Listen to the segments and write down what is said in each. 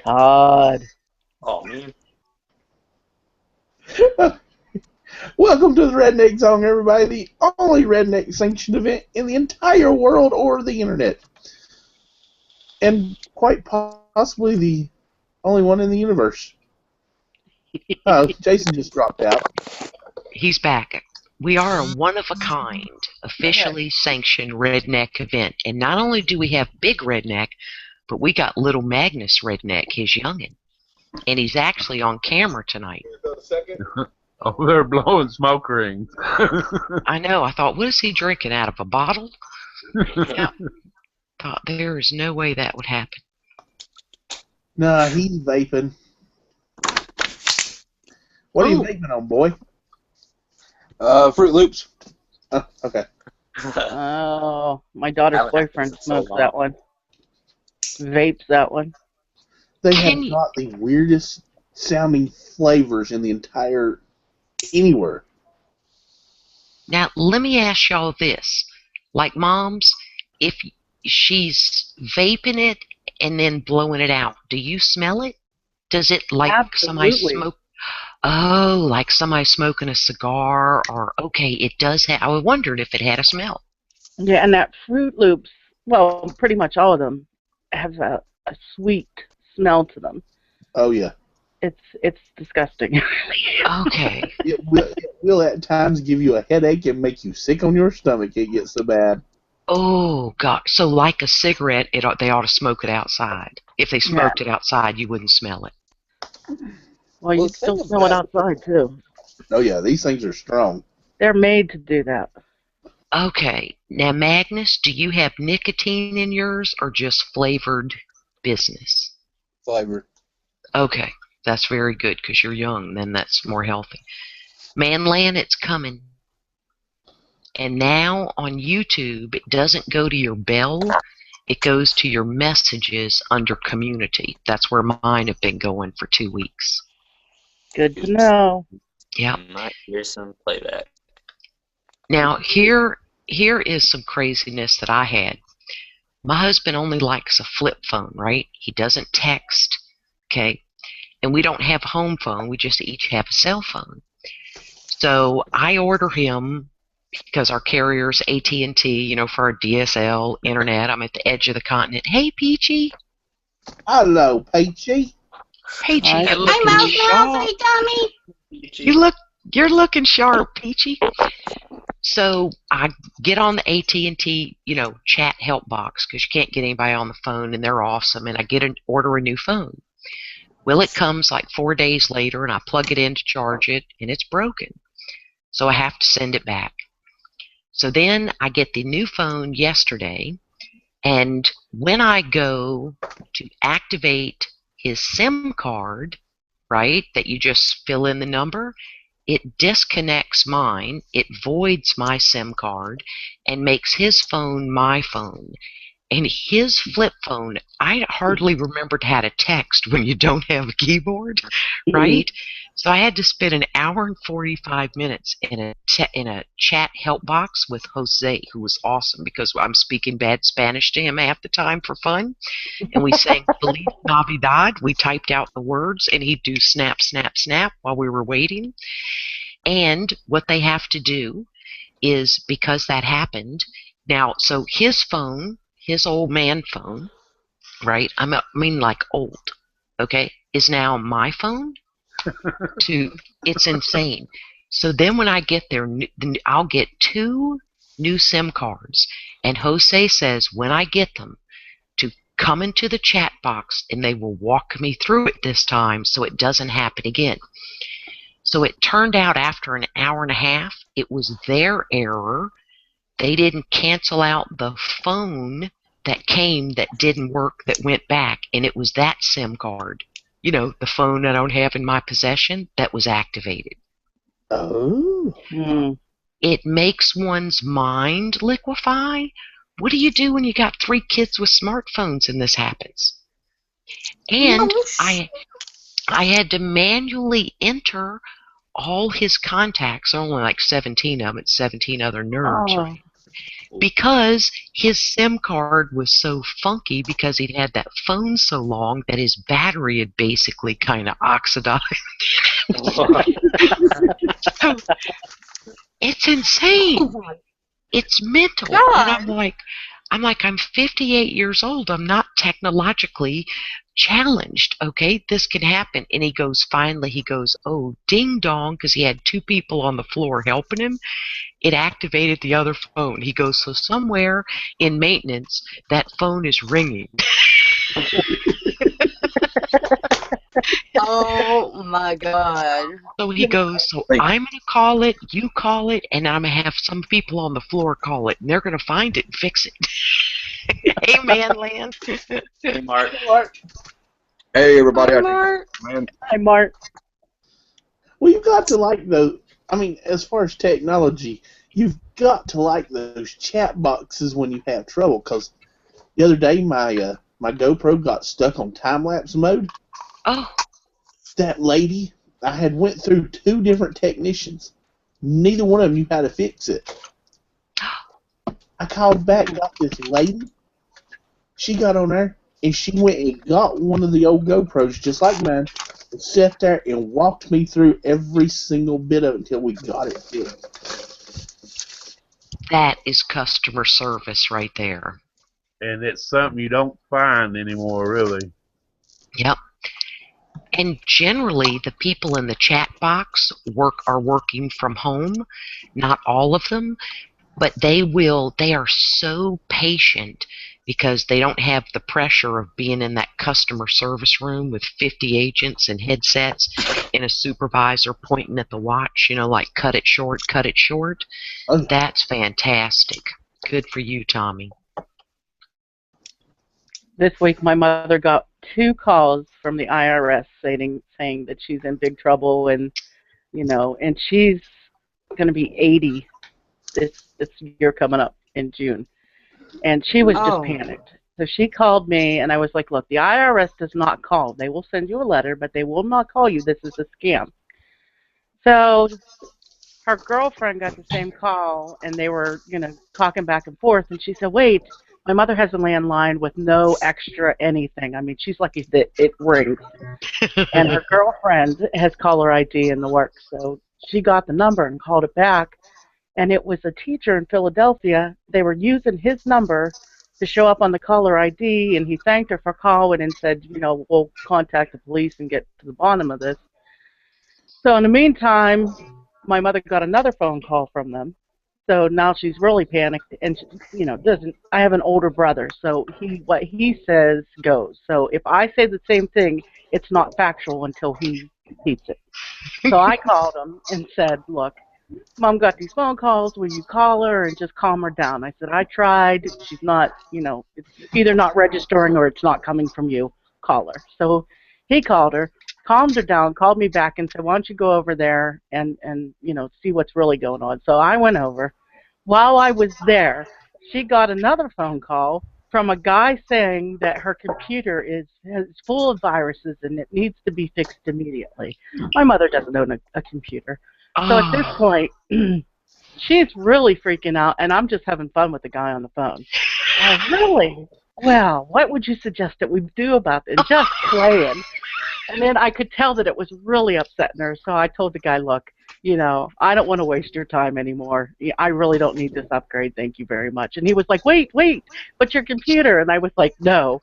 Todd. Oh, man. Welcome to the Redneck Zone, everybody, the only redneck sanctioned event in the entire world or the internet. And quite possibly the only one in the universe. Oh, Jason just dropped out. He's back. We are a one-of-a-kind, officially sanctioned redneck event. And not only do we have Big Redneck, but we got Little Magnus Redneck, his youngin'. And he's actually on camera tonight. Oh, they're blowing smoke rings. I know. I thought, what is he drinking out of a bottle? Yeah. Thought there is no way that would happen. Nah, he's vaping. What are you vaping on, boy? Fruit Loops. Oh, okay. Oh, my daughter's haven't had boyfriend this in so smokes that one. Vapes that one. They have got the weirdest sounding flavors in the entire anywhere. Now, let me ask y'all this. Like moms, if she's vaping it and then blowing it out, do you smell it? Does it like somebody smoke? Oh, like somebody smoking a cigar, or okay, it does have. I wondered if it had a smell. Yeah, and that Fruit Loops, well, pretty much all of them have a sweet smell to them. Oh yeah. It's disgusting. Okay. It will at times give you a headache and make you sick on your stomach. It gets so bad. Oh God! So like a cigarette, they ought to smoke it outside. If they smoked it outside, you wouldn't smell it. Well, you still smell it outside too. Oh yeah, these things are strong. They're made to do that. Okay. Now, Magnus, do you have nicotine in yours or just flavored business? Flavored. Okay. That's very good because you're young. Then that's more healthy. Manland, it's coming. And now on YouTube, it doesn't go to your bell. It goes to your messages under community. That's where mine have been going for 2 weeks. Good to know. Yeah. Might hear some playback. Now, here is some craziness that I had. My husband only likes a flip phone, right? He doesn't text, okay? And we don't have a home phone. We just each have a cell phone. So I order him, because our carrier's AT&T, for our DSL, internet. I'm at the edge of the continent. Hey, Peachy. Hello, Peachy. Peachy, you're looking Mouse, sharp. hey, dummy. You're looking sharp, Peachy. So I get on the AT&T, chat help box because you can't get anybody on the phone, and they're awesome. And I order a new phone. Well, it comes like 4 days later, and I plug it in to charge it, and it's broken. So I have to send it back. So then I get the new phone yesterday, and when I go to activate his SIM card, right, that you just fill in the number, it disconnects mine, it voids my SIM card, and makes his phone my phone. And his flip phone, I hardly remembered how to text when you don't have a keyboard, right? So I had to spend an hour and 45 minutes in a chat help box with Jose, who was awesome because I'm speaking bad Spanish to him half the time for fun. And we sang Feliz Navidad. We typed out the words, and he'd do snap, snap, snap while we were waiting. And what they have to do is, because that happened, now, so his phone, his old man phone, right? I mean, like old, okay, is now my phone. It's insane. So then when I get there, I'll get 2 new SIM cards, and Jose says when I get them to come into the chat box, and they will walk me through it this time so it doesn't happen again. So it turned out after an hour and a half, it was their error. They didn't cancel out the phone that came that didn't work, that went back, and it was that SIM card, the phone I don't have in my possession, that was activated. Oh. It makes one's mind liquefy. What do you do when you got 3 kids with smartphones and this happens? And I had to manually enter all his contacts, only like 17 of them, it's 17 other nerds, right? because his SIM card was so funky because he'd had that phone so long that his battery had basically kind of oxidized. So it's insane. It's mental. And I'm 58 years old. I'm not technologically challenged. Okay, this can happen. And finally, he goes, oh, ding dong, because he had two people on the floor helping him. It activated the other phone. He goes, so somewhere in maintenance, that phone is ringing. Oh my God. So he goes, so I'm going to call it, you call it, and I'm going to have some people on the floor call it, and they're going to find it and fix it. Hey, man, Land. Hey, Mark. Hey, everybody. Hi, Mark. Hi, Mark. Well, you got to like those. I mean, as far as technology, you've got to like those chat boxes when you have trouble. Because the other day, my GoPro got stuck on time lapse mode. Oh. That lady, I had went through 2 different technicians. Neither one of them knew how to fix it. I called back, got this lady. She got on there, and she went and got one of the old GoPros, just like mine, and sat there and walked me through every single bit of it until we got it fixed. That is customer service right there. And it's something you don't find anymore, really. Yep. And generally, the people in the chat box are working from home. Not all of them, but they are so patient because they don't have the pressure of being in that customer service room with 50 agents and headsets and a supervisor pointing at the watch, like cut it short, cut it short. Oh. That's fantastic. Good for you, Tommy. This week, my mother got 2 calls from the IRS saying that she's in big trouble, and and she's going to be 80 this year coming up in June, and she was just panicked. So she called me, and I was like, "Look, the IRS does not call. They will send you a letter, but they will not call you. This is a scam." So her girlfriend got the same call, and they were talking back and forth, and she said, "Wait. My mother has a landline with no extra anything. I mean, she's lucky that it rings." And her girlfriend has caller ID in the works, so she got the number and called it back. And it was a teacher in Philadelphia. They were using his number to show up on the caller ID, and he thanked her for calling and said, we'll contact the police and get to the bottom of this. So in the meantime, my mother got another phone call from them. So now she's really panicked, and doesn't. I have an older brother, so what he says goes. So if I say the same thing, it's not factual until he repeats it. So I called him and said, "Look, Mom got these phone calls. Will you call her and just calm her down?" I said, "I tried. She's not. It's either not registering or it's not coming from you. Call her." So he called her, calmed her down, called me back, and said, "Why don't you go over there and see what's really going on?" So I went over. While I was there, she got another phone call from a guy saying that her computer is full of viruses and it needs to be fixed immediately. My mother doesn't own a computer. So at this point, she's really freaking out, and I'm just having fun with the guy on the phone. Really? Well, what would you suggest that we do about this? Just playing. And then I could tell that it was really upsetting her, so I told the guy, "Look, I don't want to waste your time anymore. I really don't need this upgrade. Thank you very much." And he was like, wait, but your computer. And I was like, "No,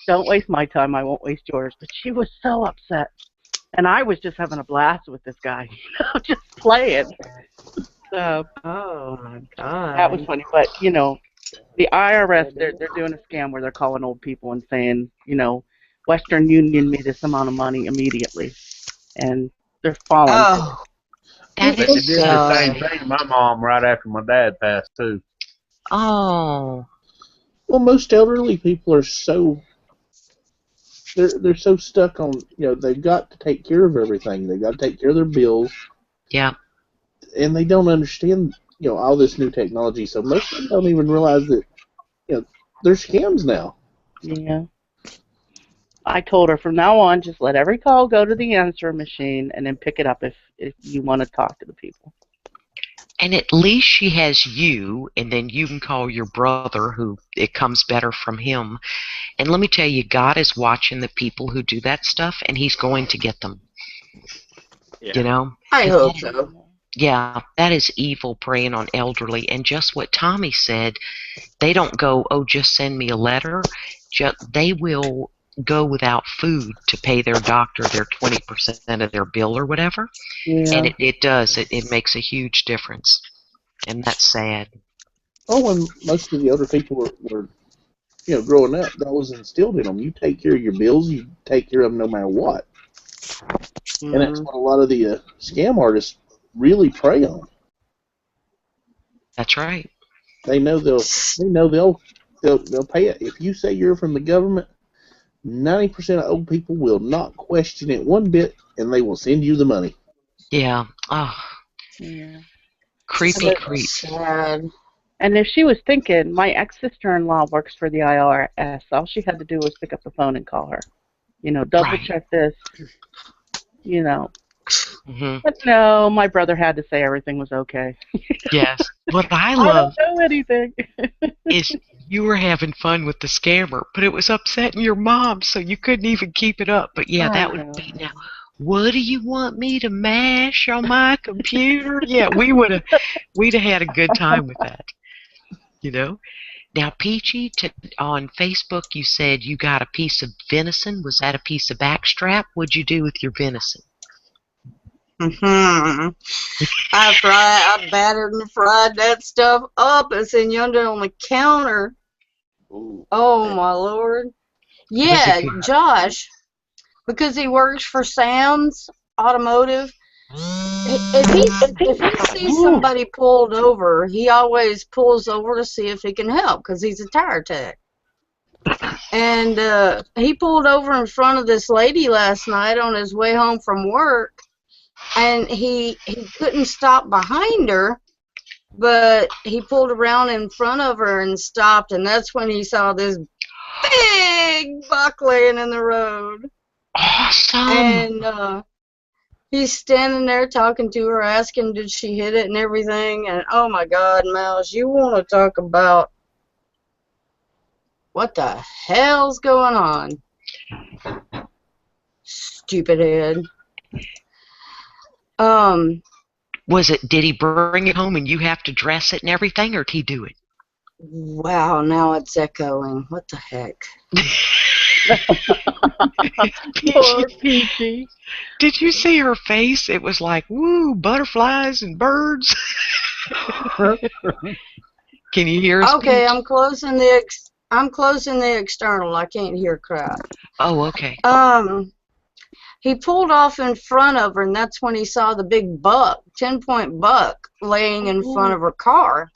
don't waste my time. I won't waste yours." But she was so upset. And I was just having a blast with this guy, just playing. So, oh my God. That was funny. But, the IRS, they're doing a scam where they're calling old people and saying, Western Union me this amount of money immediately. And they're falling. Oh. That They did is the same thing to my mom right after my dad passed, too. Oh. Well, most elderly people are so they're so stuck on they've got to take care of everything. They've got to take care of their bills. Yeah. And they don't understand all this new technology. So most of them don't even realize that there's scams now. Yeah. I told her from now on, just let every call go to the answer machine and then pick it up if you want to talk to the people. And at least she has you, and then you can call your brother, who it comes better from him. And let me tell you, God is watching the people who do that stuff, and He's going to get them. Yeah. You know? I hope so. Yeah, that is evil preying on elderly. And just what Tommy said, they don't go, oh, just send me a letter. They will go without food to pay their doctor their 20% of their bill or whatever. Yeah. And it does. It makes a huge difference. And that's sad. Well, when most of the older people were growing up, that was instilled in them. You take care of your bills, you take care of them no matter what. And that's what a lot of the scam artists really prey on. That's right. They know they'll pay it. If you say you're from the government, 90% of old people will not question it one bit, and they will send you the money. Yeah. Oh, Yeah. creepy That's creep. sad. And if she was thinking, my ex-sister-in-law works for the IRS, all she had to do was pick up the phone and call her. Double Right. check this. Hmm. But no, my brother had to say everything was okay. Yes. What I I love don't know anything. is you were having fun with the scammer, but it was upsetting your mom, so you couldn't even keep it up. But yeah, I that would know. be now. What do you want me to mash on my computer? Yeah, we'd have had a good time with that. Now, Peachy, on Facebook, you said you got a piece of venison. Was that a piece of backstrap? What'd you do with your venison? I battered and fried that stuff up. It's in yonder on the counter. Ooh. Oh my Lord. Was Yeah, it good? Josh, because he works for Sam's Automotive. If he sees somebody pulled over, he always pulls over to see if he can help because he's a tire tech. And he pulled over in front of this lady last night on his way home from work, and he couldn't stop behind her, but he pulled around in front of her and stopped, and that's when he saw this big buck laying in the road. Awesome. And he's standing there talking to her, asking did she hit it and everything. And oh my God, Mouse, you want to talk about what the hell's going on? Stupid head. Did he bring it home and you have to dress it and everything, or did he do it? Wow, now it's echoing. What the heck? Poor Peachy. Did you see her face? It was like, woo, butterflies and birds. Can you hear us? Okay, Peach? I'm closing the external. I can't hear crap. Oh, okay. He pulled off in front of her, and that's when he saw the big buck, 10-point buck, laying in front of her car.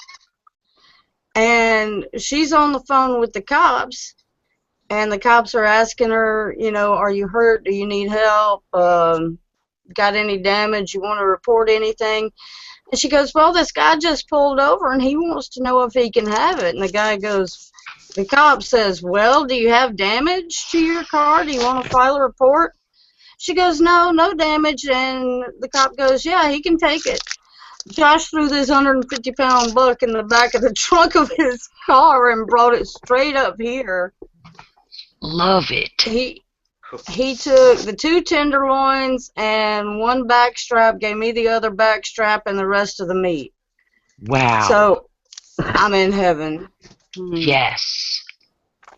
And she's on the phone with the cops, and the cops are asking her, are you hurt? Do you need help? Got any damage? You want to report anything? And she goes, well, this guy just pulled over, and he wants to know if he can have it. And the cop says, well, do you have damage to your car? Do you want to file a report? She goes, no damage. And the cop goes, yeah, he can take it. Josh threw this 150-pound buck in the back of the trunk of his car and brought it straight up here. Love it. He took the 2 tenderloins and 1 backstrap, gave me the other backstrap and the rest of the meat. Wow. So I'm in heaven. Yes.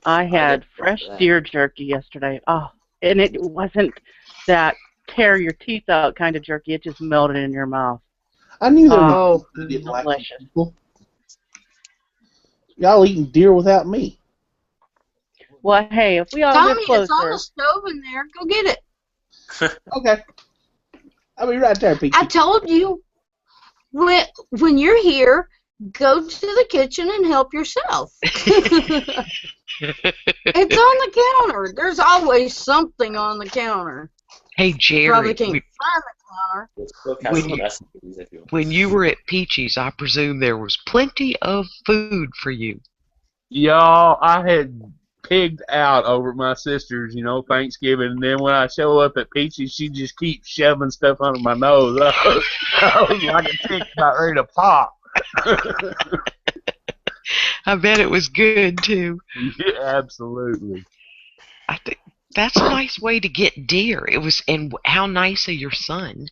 I had fresh deer jerky yesterday. Oh, and it wasn't that tear your teeth out kind of jerky. It just melted in your mouth. I knew there were people that didn't like delicious. people. Y'all eating deer without me. Well, hey, if we all Tommy, live closer. it's on the stove in there. Go get it. Okay. I'll be right there, Peachy. I told you, when you're here, go to the kitchen and help yourself. It's on the counter. There's always something on the counter. Hey, Jerry. Probably can't find the counter. When you were at Peachy's, I presume there was plenty of food for you. Y'all, I had pigged out over at my sister's, Thanksgiving, and then when I show up at Peachy's, she just keeps shoving stuff under my nose. I was like a tick about ready to pop. I bet it was good too. Yeah, absolutely. I think that's a nice way to get deer. It was, and how nice of your son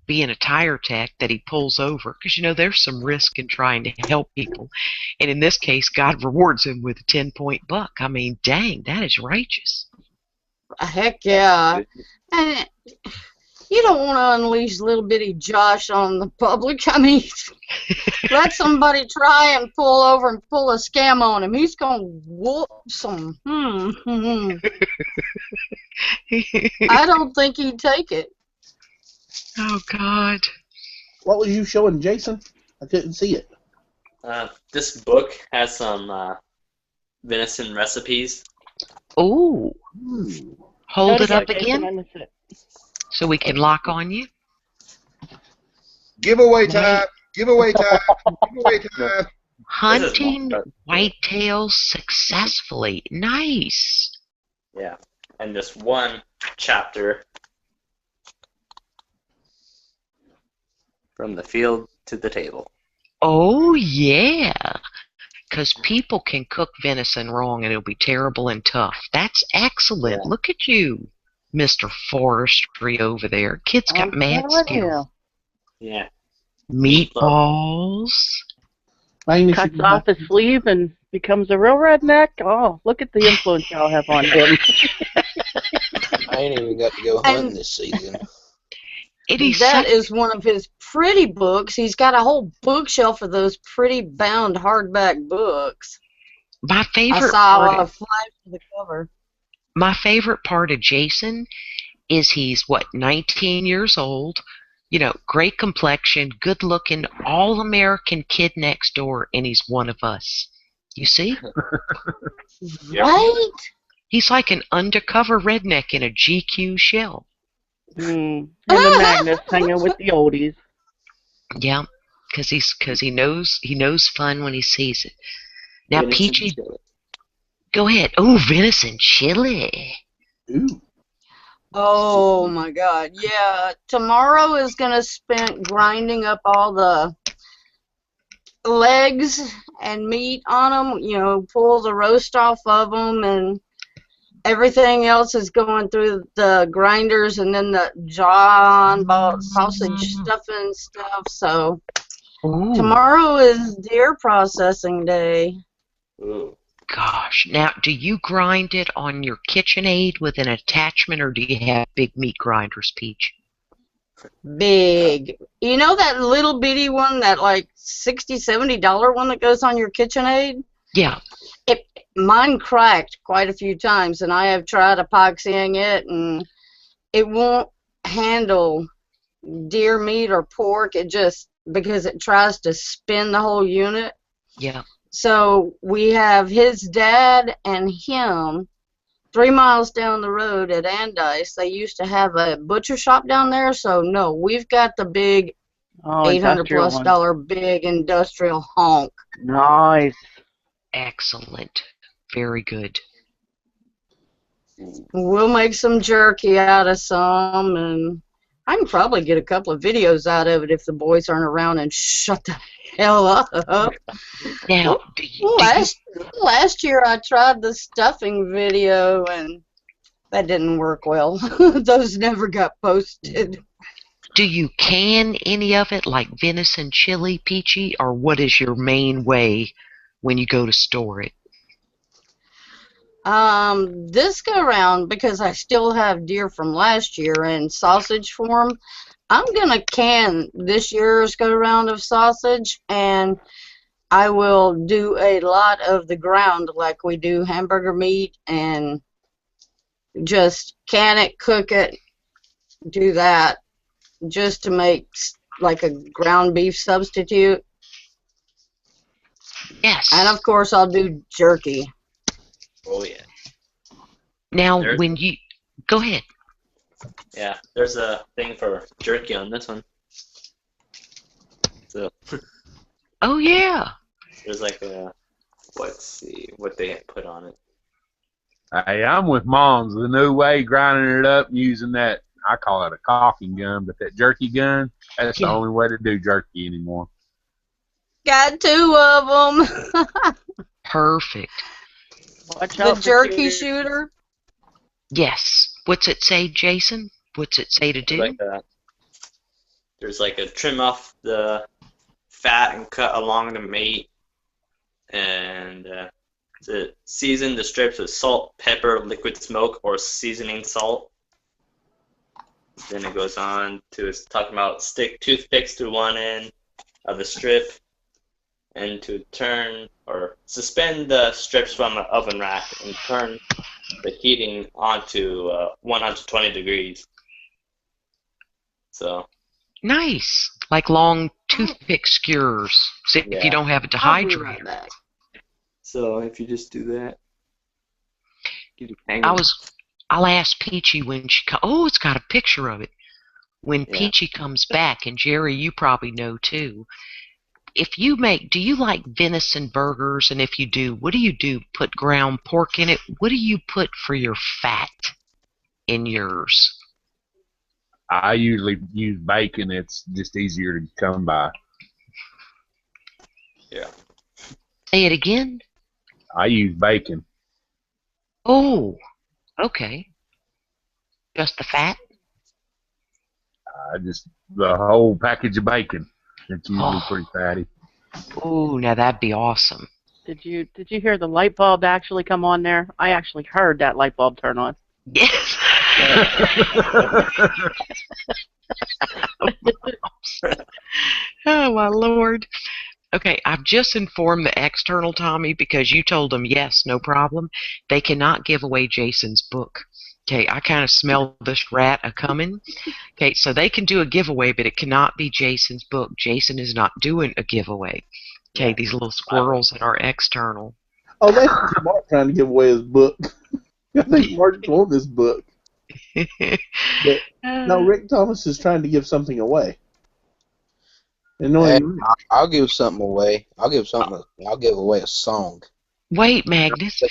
being a tire tech that he pulls over, because there's some risk in trying to help people, and in this case, God rewards him with a 10-point buck. I mean, dang, that is righteous. Heck yeah. And you don't want to unleash little bitty Josh on the public. I mean, let somebody try and pull over and pull a scam on him. He's going to whoop some. I don't think he'd take it. Oh God. What was you showing, Jason? I couldn't see it. This book has some venison recipes. Oh. Hold it up Jason, I again missed it. so we can lock on you. Giveaway time. Giveaway time. Giveaway time. Hunting whitetails successfully. Nice. Yeah, and just one chapter. From the field to the table. Oh, yeah. Because people can cook venison wrong and it'll be terrible and tough. That's excellent. Yeah. Look at you, Mr. Forestry over there. Kid's got mad telling skill. you. Yeah. Meatballs. Magnus, Cuts off his sleeve and becomes a real redneck. Oh, look at the influence y'all have on him. I ain't even got to go hunting this season. That is one of his pretty books. He's got a whole bookshelf of those pretty bound hardback books. My I favorite saw part a of, flash of the cover. my favorite part of Jason is he's 19 years old, great complexion, good looking, all American kid next door, and he's one of us. You see? Right? He's like an undercover redneck in a GQ shell. Him and Magnus hanging with the oldies. Yeah, because he knows fun when he sees it. Now, Venison Peachy, chili. go ahead. Oh, venison chili. Ooh. Oh my God. Yeah. Tomorrow is going to spend grinding up all the legs and meat on them, pull the roast off of them, and everything else is going through the grinders, and then the jaw and sausage stuffing stuff. So Ooh. tomorrow is deer processing day. Ooh. Gosh. Now, do you grind it on your KitchenAid with an attachment, or do you have big meat grinders, Peach? Big. You know that little bitty one, that like $60, $70 one that goes on your KitchenAid? Yeah. Mine cracked quite a few times, and I have tried epoxying it, and it won't handle deer meat or pork. It just, because it tries to spin the whole unit. Yeah. So we have his dad and him 3 miles down the road at Andice. They used to have a butcher shop down there, so no, we've got the big $800+ big industrial honk. Nice. Excellent. Very good. We'll make some jerky out of some, and I can probably get a couple of videos out of it if the boys aren't around and shut the hell up. Now, last year I tried the stuffing video, and that didn't work well. Those never got posted. do you can any of it, like venison chili, Peachy, or what is your main way when you go to store it? This go around, because I still have deer from last year in sausage form, I'm gonna can this year's go around of sausage, and I will do a lot of the ground like we do hamburger meat, and just can it, cook it, do that, just to make like a ground beef substitute. Yes. And of course I'll do jerky. Oh yeah. Now, when you go ahead. Yeah, there's a thing for jerky on this one. So. Oh yeah. There's like a, let's see what they put on it. Hey, I'm with Mom's. The new way, grinding it up and using that, I call it a caulking gun, but that jerky gun, that's the Yeah. only way to do jerky anymore. Got 2 of them. Perfect. Watch The out for jerky cheaters. shooter. Yes. What's it say, Jason? What's it say to do? There's like a trim off the fat and cut along the meat, and to season the strips with salt, pepper, liquid smoke, or seasoning salt. Then it goes on to talking about stick toothpicks to one end of the strip, and to turn or suspend the strips from the oven rack and turn the heating onto 120 degrees. So. Nice. Like long toothpick skewers. So if you don't have a I'll be dehydrator. right back. So if you just do that, get it I'll ask Peachy when she comes. Oh, it's got a picture of it. When Yeah. Peachy comes back, and Jerry, you probably know too. If you do you like venison burgers? And if you do, what do you do? Put ground pork in it? What do you put for your fat in yours? I usually use bacon. It's just easier to come by. Yeah. Say it again. I use bacon. Oh, okay. Just the fat? The whole package of bacon. It's usually pretty fatty. Oh, now that'd be awesome. Did you hear the light bulb actually come on there? I actually heard that light bulb turn on. Yes. Oh, my Lord. Okay, I've just informed the external Tommy because you told them yes, no problem. They cannot give away Jason's book. Okay, I kind of smell this rat a-coming. Okay, so they can do a giveaway, but it cannot be Jason's book. Jason is not doing a giveaway. Okay, these little squirrels that are external. Oh, that's Mark trying to give away his book. I think Mark won this book. But, no, Rick Thomas is trying to give something away. And Hey, I'll give something away. I'll give away a song. Wait, Magnus.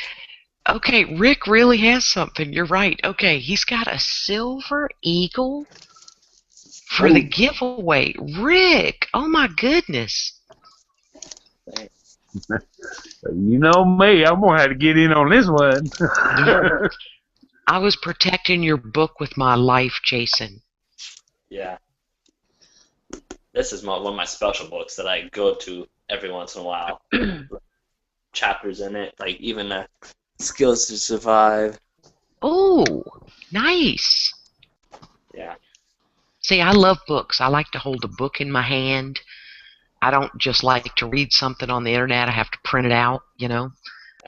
Okay, Rick really has something. You're right. Okay, he's got a silver eagle for the giveaway. Rick, oh my goodness. You know me, I'm going to have to get in on this one. I was protecting your book with my life, Jason. Yeah. This is one of my special books that I go to every once in a while. Chapters in it, like even the skills to survive. Oh, nice. Yeah. See, I love books. I like to hold a book in my hand. I don't just like to read something on the internet. I have to print it out, you know.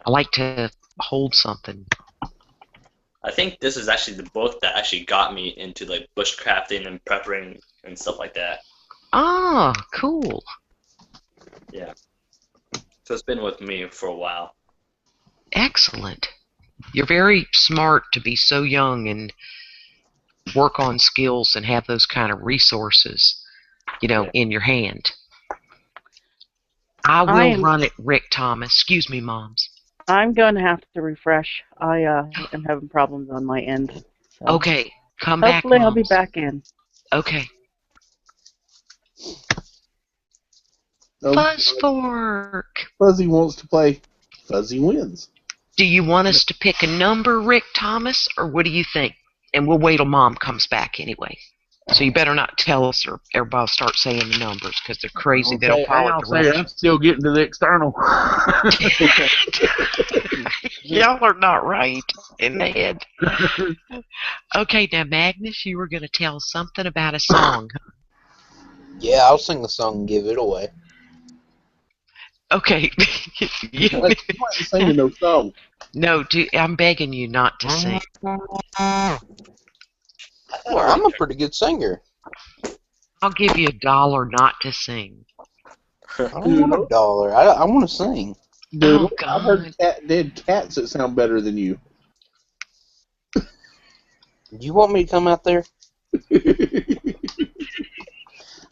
I like to hold something. I think this is actually the book that actually got me into like bushcrafting and prepping and stuff like that. Ah, cool. Yeah. So it's been with me for a while. Excellent. You're very smart to be so young and work on skills and have those kind of resources, you know, in your hand. I will run it, Rick Thomas. Excuse me, Moms. I'm going to have to refresh. I am having problems on my end. So. Okay, come back, Hopefully I'll Moms. be back in. Okay. No, Fuzz Fork. Fuzzy wants to play Fuzzy Wins. Do you want us to pick a number, Rick Thomas, or what do you think? And we'll wait till Mom comes back anyway. So you better not tell us or everybody will start saying the numbers because they're crazy. They don't follow directions. I'm still getting to the external. Y'all are not right in the head. Okay, now Magnus, you were going to tell something about a song. Yeah, I'll sing the song and give it away. Okay. You ain't singing no song. No, I'm begging you not to sing. I'm a pretty good singer. I'll give you $1 not to sing. I don't want $1. I want to sing. Dude, Oh, I've heard dead cats that sound better than you. Do you want me to come out there?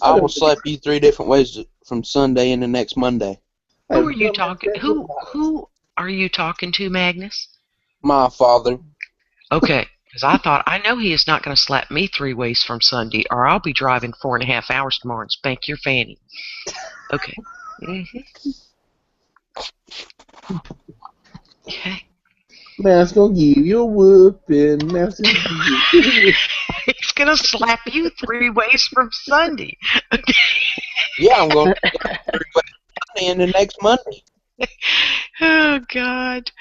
I will slap you 3 different ways from Sunday into next Monday. Who are you talking? Who are you talking to, Magnus? My father. Okay, because I thought, I know he is not going to slap me 3 ways from Sunday, or I'll be driving 4.5 hours tomorrow and spank your fanny. Okay. Okay. That's gonna give you a whooping. That's gonna give you a whooping. He's going to slap you 3 ways from Sunday. Okay. Yeah, I'm going to in the next Monday. Oh, God.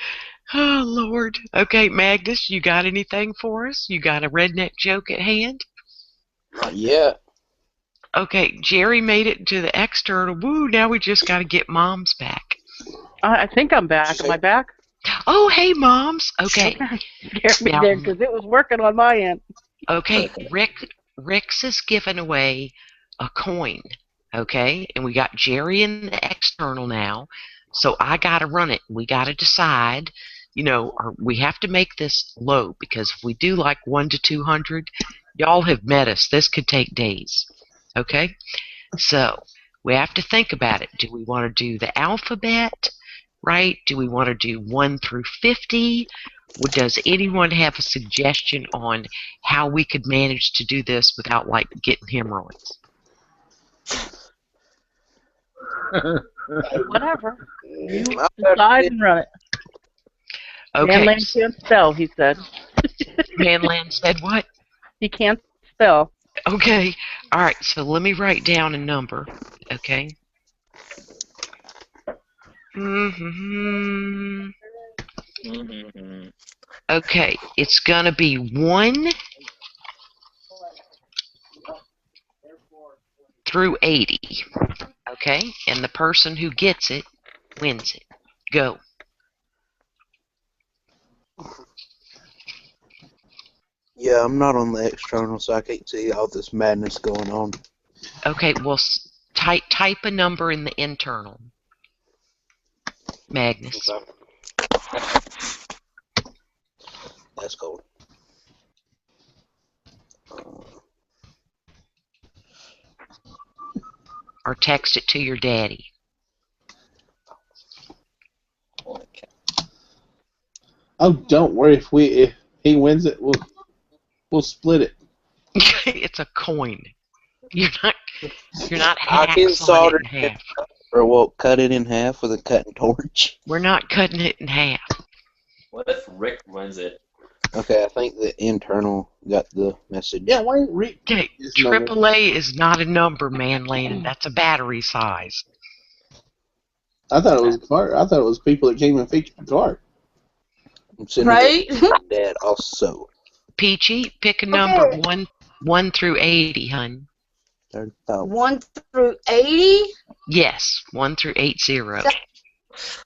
Oh, Lord. Okay, Magnus, you got anything for us? You got a redneck joke at hand? Not yet. Okay, Jerry made it to the external. Woo, now we just got to get Moms back. I think I'm back. Am I back? Oh, hey, Moms. Okay. Scared me Now, there because it was working on my end. okay, Rick's is giving away a coin. Okay, and we got Jerry in the external now. So I got to run it. We got to decide, we have to make this low, because if we do like 1 to 200, y'all have met us. This could take days. Okay, so we have to think about it. Do we want to do the alphabet, right? Do we want to do 1 through 50? Does anyone have a suggestion on how we could manage to do this without like getting hemorrhoids? Whatever. You decide and run it. Okay. Manland can't spell, he said. Manland said what? He can't spell. Okay. All right. So let me write down a number. Okay. Okay. It's gonna be 1 through 80. Okay. And the person who gets it wins it. Go. Yeah, I'm not on the external, so I can't see all this madness going on. Okay, well, type a number in the internal. Magnus. Okay. That's cool. Or text it to your daddy. Oh, don't worry. If he wins it, we'll split it. It's a coin. You're not I can hacksawing solder it in half. Or we'll cut it in half with a cutting torch. We're not cutting it in half. What if Rick wins it? Okay, I think the internal got the message. Yeah, why ain't Rick? Okay, AAA is not a number, Manland. That's a battery size. I thought it was a car. I thought it was people that came and fixed the car. I'm sending Right? it to my dad also. Peachy, pick a number 1 through 80, hun. 1 through 80? Yes, 1 through 80.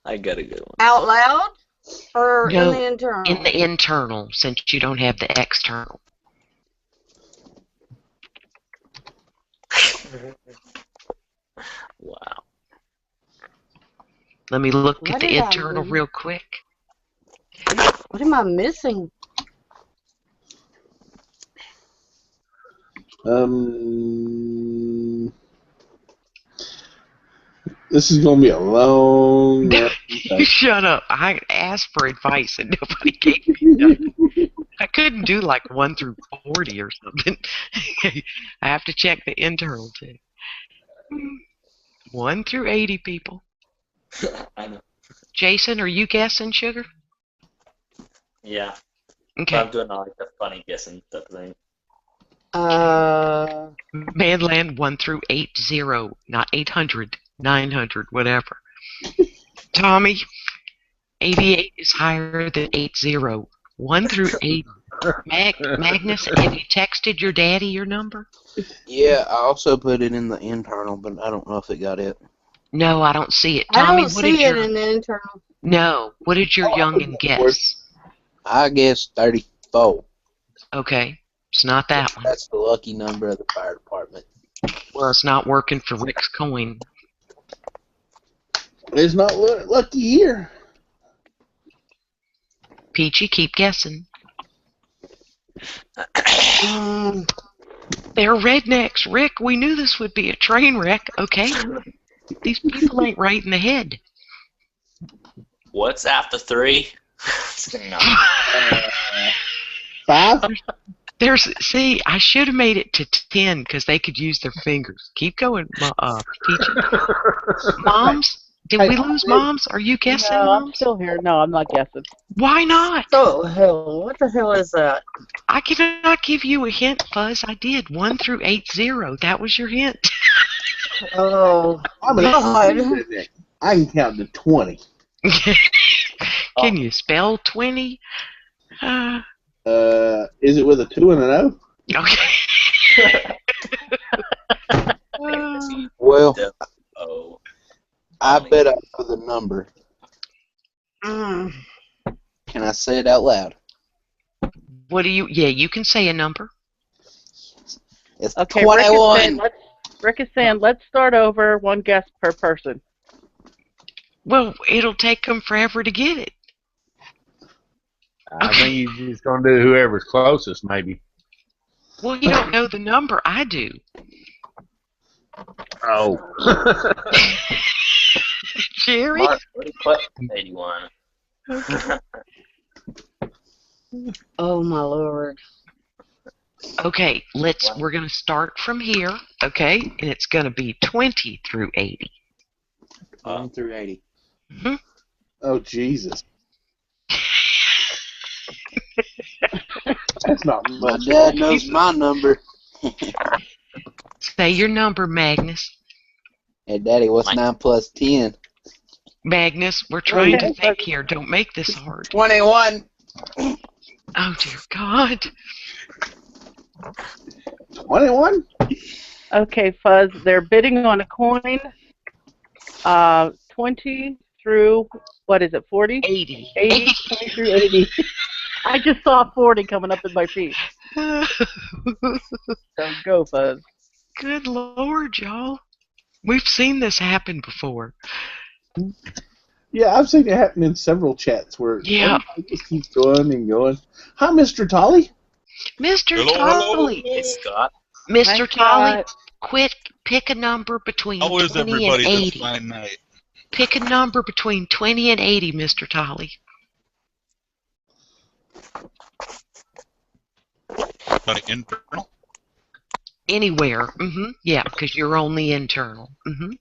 I got a good one. Out loud? Or No, in the internal? in the internal, since you don't have the external. Wow. Let me look What at the did I internal do? real quick. What am I missing? This is gonna be a long. Shut up. I asked for advice and nobody gave me none. I couldn't do like 1 through 40 or something. I have to check the internal too. 1 through 80, people. I know. Jason, are you guessing, Sugar? Yeah. Okay. But I'm doing like the funny guessing stuff thing. Manland 1 through 80, not 800, 900, whatever. Tommy, 88 is higher than 80. 1 through 8. Magnus, have you texted your daddy your number? Yeah, I also put it in the internal, but I don't know if it got it. No, I don't see it. I Tommy, don't see it in the internal. No, what did your youngin' guess? I guess 34. Okay, it's not that one. That's the lucky number of the fire department. Well, it's not working for Rick's coin. It's not lucky here. Peachy, keep guessing. They're rednecks. Rick, we knew this would be a train wreck, okay? These people ain't right in the head. What's after 3? asking now. 5? See, I should have made it to 10 because they could use their fingers. Keep going, Peachy. Moms? Did we lose Moms? Are you guessing, No, I'm Moms? still here. No, I'm not guessing. Why not? Oh, hell. What the hell is that? I cannot give you a hint, Fuzz. I did 1 through 80. That was your hint. Oh, I'm an God. redneck. I can count to 20. Can you spell 20? Is it with a 2 and an O? Okay. Well, Oh. I bet I know the number. Mm. Can I say it out loud? What do you? Yeah, you can say a number. It's Okay, 21. Rick is saying let's start over. One guess per person. Well, it'll take them forever to get it. I think he's just going to do whoever's closest, maybe. Well, you don't know the number. I do. Oh. Jerry? Mark, what do you put 81? Oh, my Lord. Okay, we're going to start from here, okay? And it's going to be 20 through 80. 1 through 80. Mm-hmm. Oh, Jesus. That's not My much. dad knows my number. Say your number, Magnus. Hey, Daddy, what's 9 plus 10? Magnus, we're trying to think here. Don't make this hard. 21. Oh, dear God. 21? Okay, Fuzz. They're bidding on a coin. 20 through, what is it, 40? 80. 80, 20 through 80. I just saw 40 coming up in my feet. So go, Fuzz. Good Lord, y'all. We've seen this happen before. Yeah, I've seen it happen in several chats where it just keeps going and going. Hi, Mr. Tolly. Mr. Hello. Tolly. Hey, Scott. Mr. Hi, Tolly, Scott. quit. Pick a number between How is 20 everybody and this 80. fine night? Pick a number between 20 and 80, Mr. Tolly. Got an internal? Anywhere. Mm-hmm. Yeah, because you're only internal. Mm-hmm.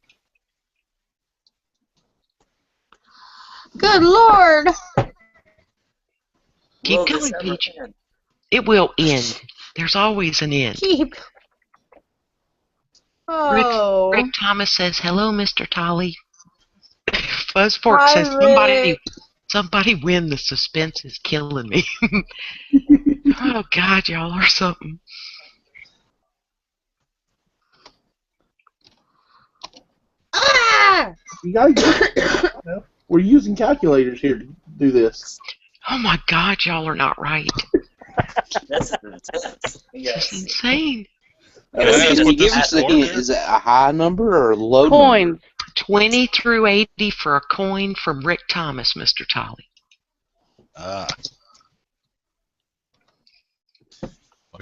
Good Lord. Keep Will this going, ever Peach. end? It will end. There's always an end. Keep. Oh. Rick Thomas says, hello, Mr. Tolly. Fuzzfork Hi, says, Rick. somebody win. The suspense is killing me. Oh, God, y'all are something. Ah! You gotta get We're using calculators here to do this. Oh, my God, y'all are not right. This is intense. This is insane. Can I ask Can what you give this us is a for hint? here? Is it a high number or a low Coins. number? 20 through 80 for a coin from Rick Thomas, Mr. Tolly. I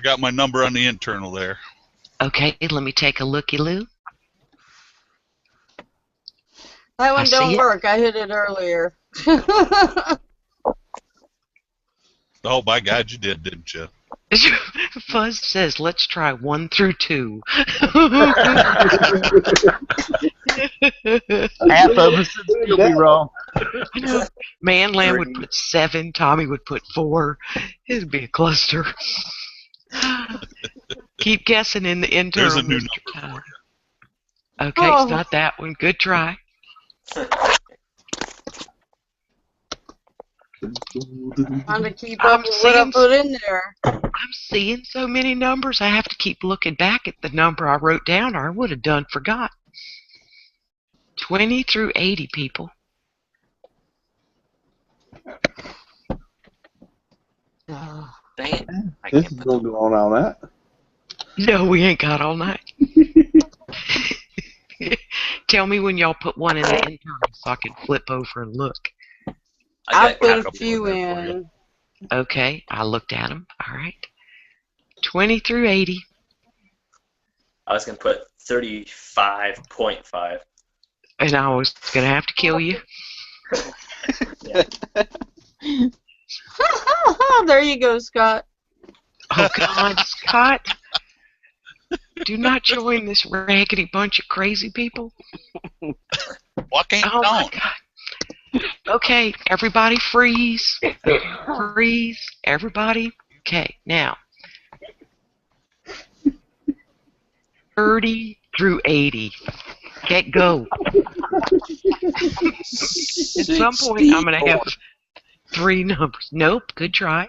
got my number on the internal there. Okay, let me take a looky-loo. That one I see don't it. work. I hit it earlier. Oh, by God, you did, didn't you? Fuzz says, let's try 1 through 2. Half of us would still be wrong. Manland would put 7, Tommy would put 4. It'd be a cluster. Keep guessing in the internal, There's a new Mr. number Tolly. for you. Okay, it's not that one. Good try. Trying to keep up with what I put in there. I'm seeing so many numbers, I have to keep looking back at the number I wrote down, or I would have done forgot. 20 through 80, people. Dang it. I This can't is put going to go on all night. No, we ain't got all night. Tell me when y'all put one in the internal so I can flip over and look. I got put a couple few in there for you. in. Okay, I looked at them. All right. 20 through 80. I was going to put 35.5. And I was going to have to kill you. Yeah. There you go, Scott. Oh, God, Scott. Do not join this raggedy bunch of crazy people. Why can't Oh, my don't? God. Okay, everybody freeze. Freeze. Everybody. Okay, now. 30 through 80. Get go. At some point, I'm going to have 3 numbers. Nope, good try.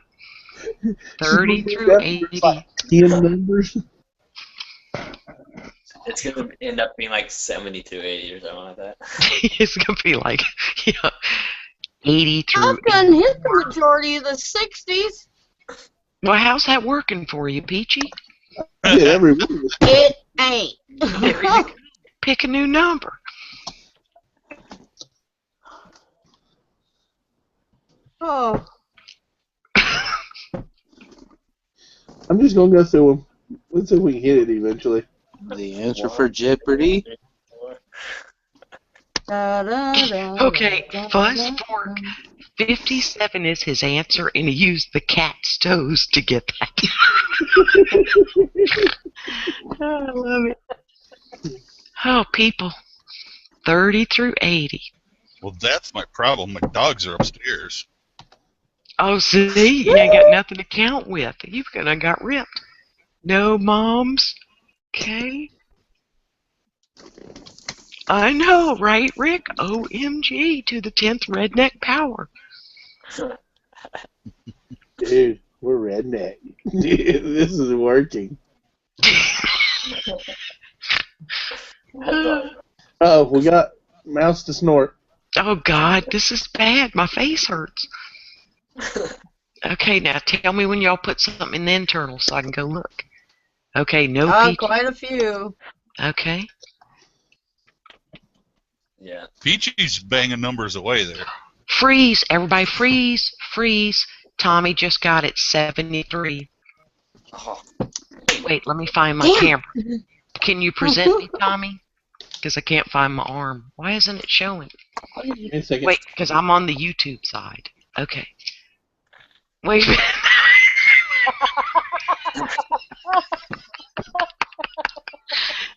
30 through 80. Like 10 numbers. It's gonna end up being like 72, 80 or something like that. It's going to be like, yeah, 80 through I've done hit the majority of the 60s. Well, how's that working for you, Peachy? I did every one of us. It ain't. There you go. Pick a new number. Oh, I'm just going to go through them. Let's see if we can hit it eventually. The answer for Jeopardy? Okay, Fuzz Fork. 57 is his answer, and he used the cat's toes to get that. Oh, I love it. Oh, people. 30 through 80. Well, that's my problem. My dogs are upstairs. Oh, see? You ain't got nothing to count with. You kind of got ripped. No moms. Okay. I know, right, Rick? OMG to the 10th redneck power. Dude, we're redneck. Dude, this is working. Oh, we got mouse to snort. Oh, God, this is bad. My face hurts. Okay, now tell me when y'all put something in the internal so I can go look. Okay, no Peachy. quite a few. Okay. Yeah. Peachy's banging numbers away there. Freeze. Everybody freeze. Freeze. Tommy just got it, 73. Oh, Wait, let me find my camera. Can you present me, Tommy? Because I can't find my arm. Why isn't it showing? Wait a second. Wait, because I'm on the YouTube side. Okay. Wait a minute.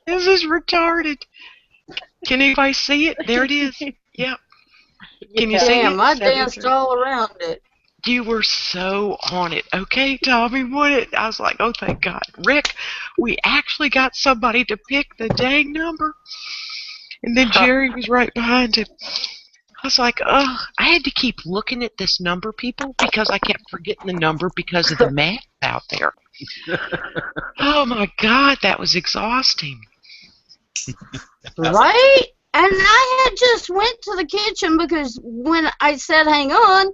This is retarded. Can anybody see it? There it is. Yep. Can you see it? Damn, I danced all around it. You were so on it. Okay, Tommy, what it? I was like, oh, thank God. Rick, we actually got somebody to pick the dang number. And then Jerry was right behind him. I was like, I had to keep looking at this number, people, because I kept forgetting the number because of the math out there. Oh, my God, that was exhausting. Right? And I had just went to the kitchen because when I said hang on,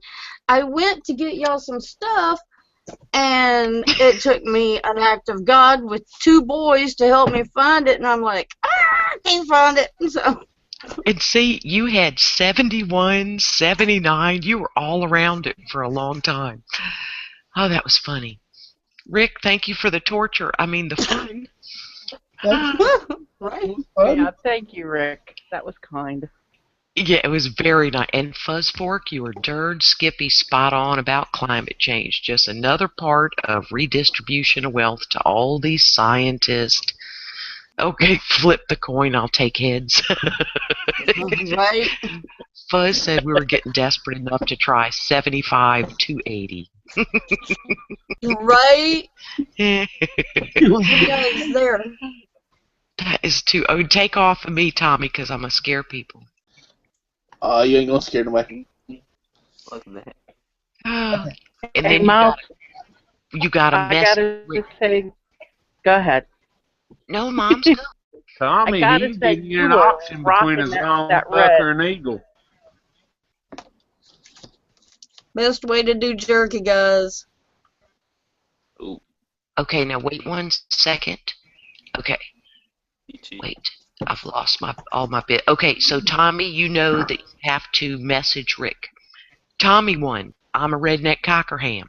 I went to get y'all some stuff, and it took me an act of God with 2 boys to help me find it, and I'm like, I can't find it. So. And see, you had 71, 79. You were all around it for a long time. Oh, that was funny. Rick, thank you for the torture. I mean, the fun. Right? Yeah, thank you, Rick. That was kind. Yeah, it was very nice. And Fuzz Fork, you were darn skippy spot on about climate change. Just another part of redistribution of wealth to all these scientists. Okay, flip the coin, I'll take heads. Right? Fuzz said we were getting desperate enough to try 75 to 80. Right? You guys there. That is too. Oh, take off of me, Tommy, because I'm going to scare people. You ain't gonna scare them away. And Hey, then Miles, you got a I mess. gotta say, go ahead. No, Mom's go. Tommy, I gotta he's say, giving you you an were option between a rocking zone that duck red. or an eagle. Best way to do jerky, guys. Okay, now wait 1 second. Okay, wait. I've lost all my bit. Okay, so Tommy, you know that you have to message Rick. Tommy won. I'm a redneck cockerham.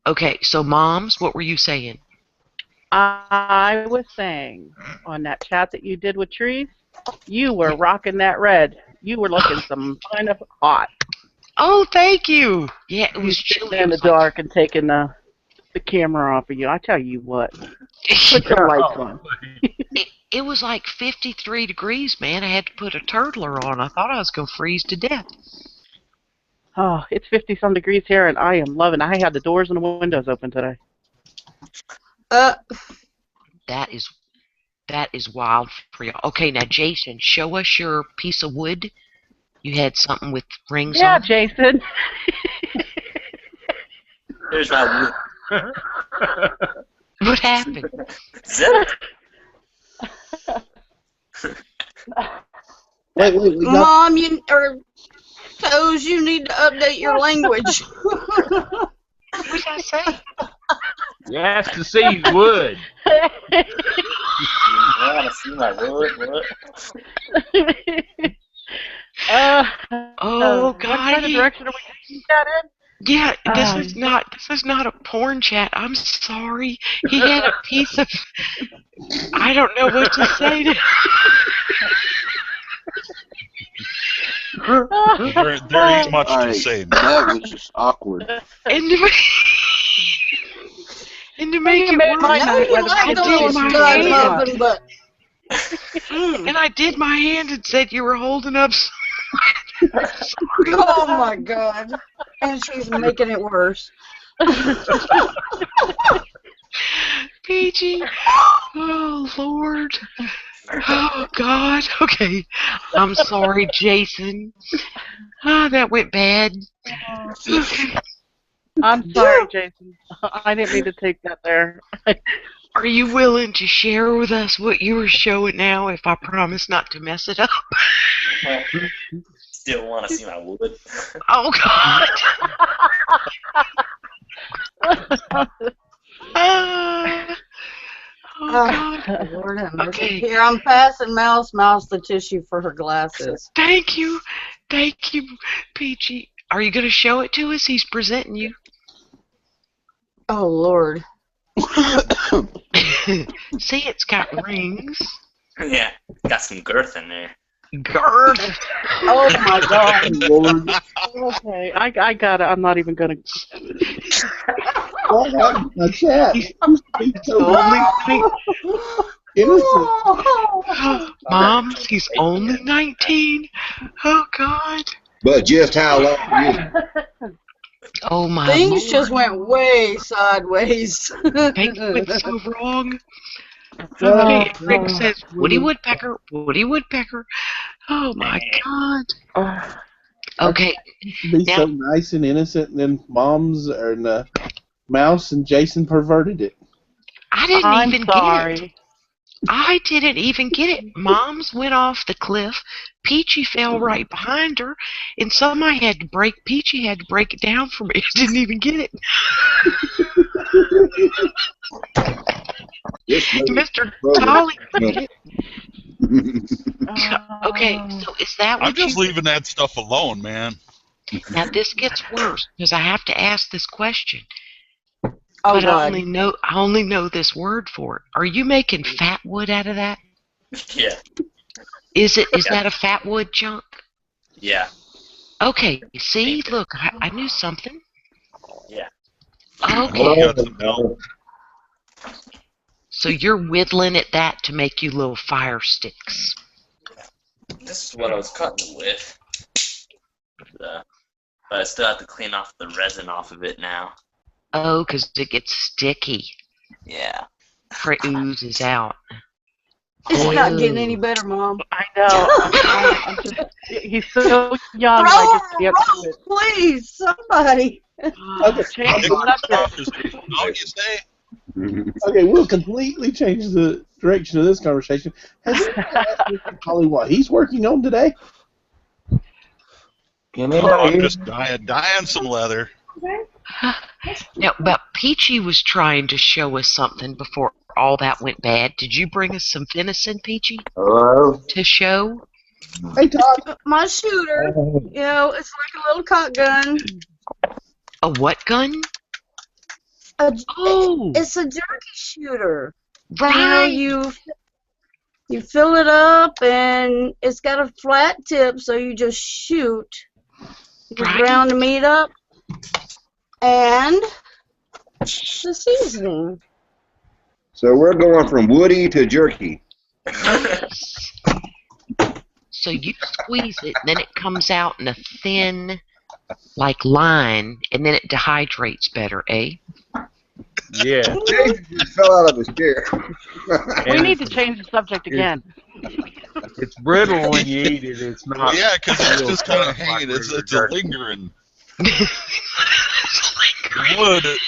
Okay, so Moms, what were you saying? I was saying on that chat that you did with Trees, you were rocking that red. You were looking some kind of hot. Oh, thank you. Yeah, it was He's sitting chilly. in the dark and taking the camera off of you. I tell you what, put your lights on. It was like 53 degrees, man. I had to put a turtler on. I thought I was going to freeze to death. Oh, it's 50-some degrees here, and I am loving it. I had the doors and the windows open today. That is wild for you. Okay, now, Jason, show us your piece of wood. You had something with rings Yeah, on it. Jason. Here's my What happened? zip. Wait, we got Mom, Toes, you need to update your language. What did I say? You have to see wood. You want to see my wood? What? Oh, What kind of God. direction are we taking that in? Yeah, this is not a porn chat. I'm sorry. He had a piece of. I don't know what to say to. There ain't much All to right, say. that was just awkward. And to make it made worse, my I know night you whether like we the did little it or stud not. muffin, but and I did my hand and said you were holding up. oh my God! And she's making it worse. Peachy. Oh, Lord. Oh, God. Okay. I'm sorry, Jason. Ah, that went bad. Okay. I'm sorry, Jason. I didn't mean to take that there. Are you willing to share with us what you were showing now if I promise not to mess it up? Still want to see my wood? Oh, God. Oh, God. Lord have mercy. Okay. Here, I'm passing Mouse the tissue for her glasses. Thank you. Thank you, Peachy. Are you going to show it to us? He's presenting you. Oh, Lord. See, it's got rings. Yeah, got some girth in there. Girth. Oh, my God. Lord. Okay, I got it. I'm not even going to. What happened to my chat? It used to be so Only innocent. Moms, he's only 19. Oh, God. But just how long is Oh, my Things Lord. just went way sideways. Things went so wrong. Well, Rick says, Woody Woodpecker, Woody Woodpecker. Oh, my God. Okay. it used to be so nice and innocent, and then Mom's and Mouse and Jason perverted it. I didn't I'm even get it. sorry. I didn't even get it. Mom's went off the cliff. Peachy fell right behind her, and Peachy had to break it down for me. I didn't even get it. Mr. Tolly got it. Okay, so is that what I'm just leaving that stuff alone, man. Now this gets worse because I have to ask this question. Oh, But I God. only know this word for it. Are you making fat wood out of that? Yeah. Is that a fat wood chunk? Yeah. Okay, see, look, I knew something. Yeah. Okay, Got some help. so you're whittling at that to make you little fire sticks. This is what I was cutting with. But I still have to clean off the resin off of it now. Oh, because it gets sticky. Yeah. Before it oozes out. It's not getting any better, Mom. I know. I'm just, he's so young. Throw I just a can't do rope, it. please, somebody. Change the subject. Don't you say? Okay, we'll completely change the direction of this conversation. Has anyone asked Mr. Polly what he's working on today? I'm just dyeing some leather. Now, but Peachy was trying to show us something before all that went bad. Did you bring us some venison, Peachy, to show? Hey, Todd. My shooter, it's like a little cock gun. A what gun? Oh, It's a jerky shooter. right. You fill it up, and it's got a flat tip, so you just shoot. the ground meat up, and the seasoning. So we're going from woody to jerky. Nice. So you squeeze it, and then it comes out in a thin, like line, and then it dehydrates better, eh? Yeah. Jason just fell out of his chair. We need to change the subject again. It's brittle when you eat it. It's not. Yeah, because it's real just kind tough of hanging. like It's regular a jerky. lingering.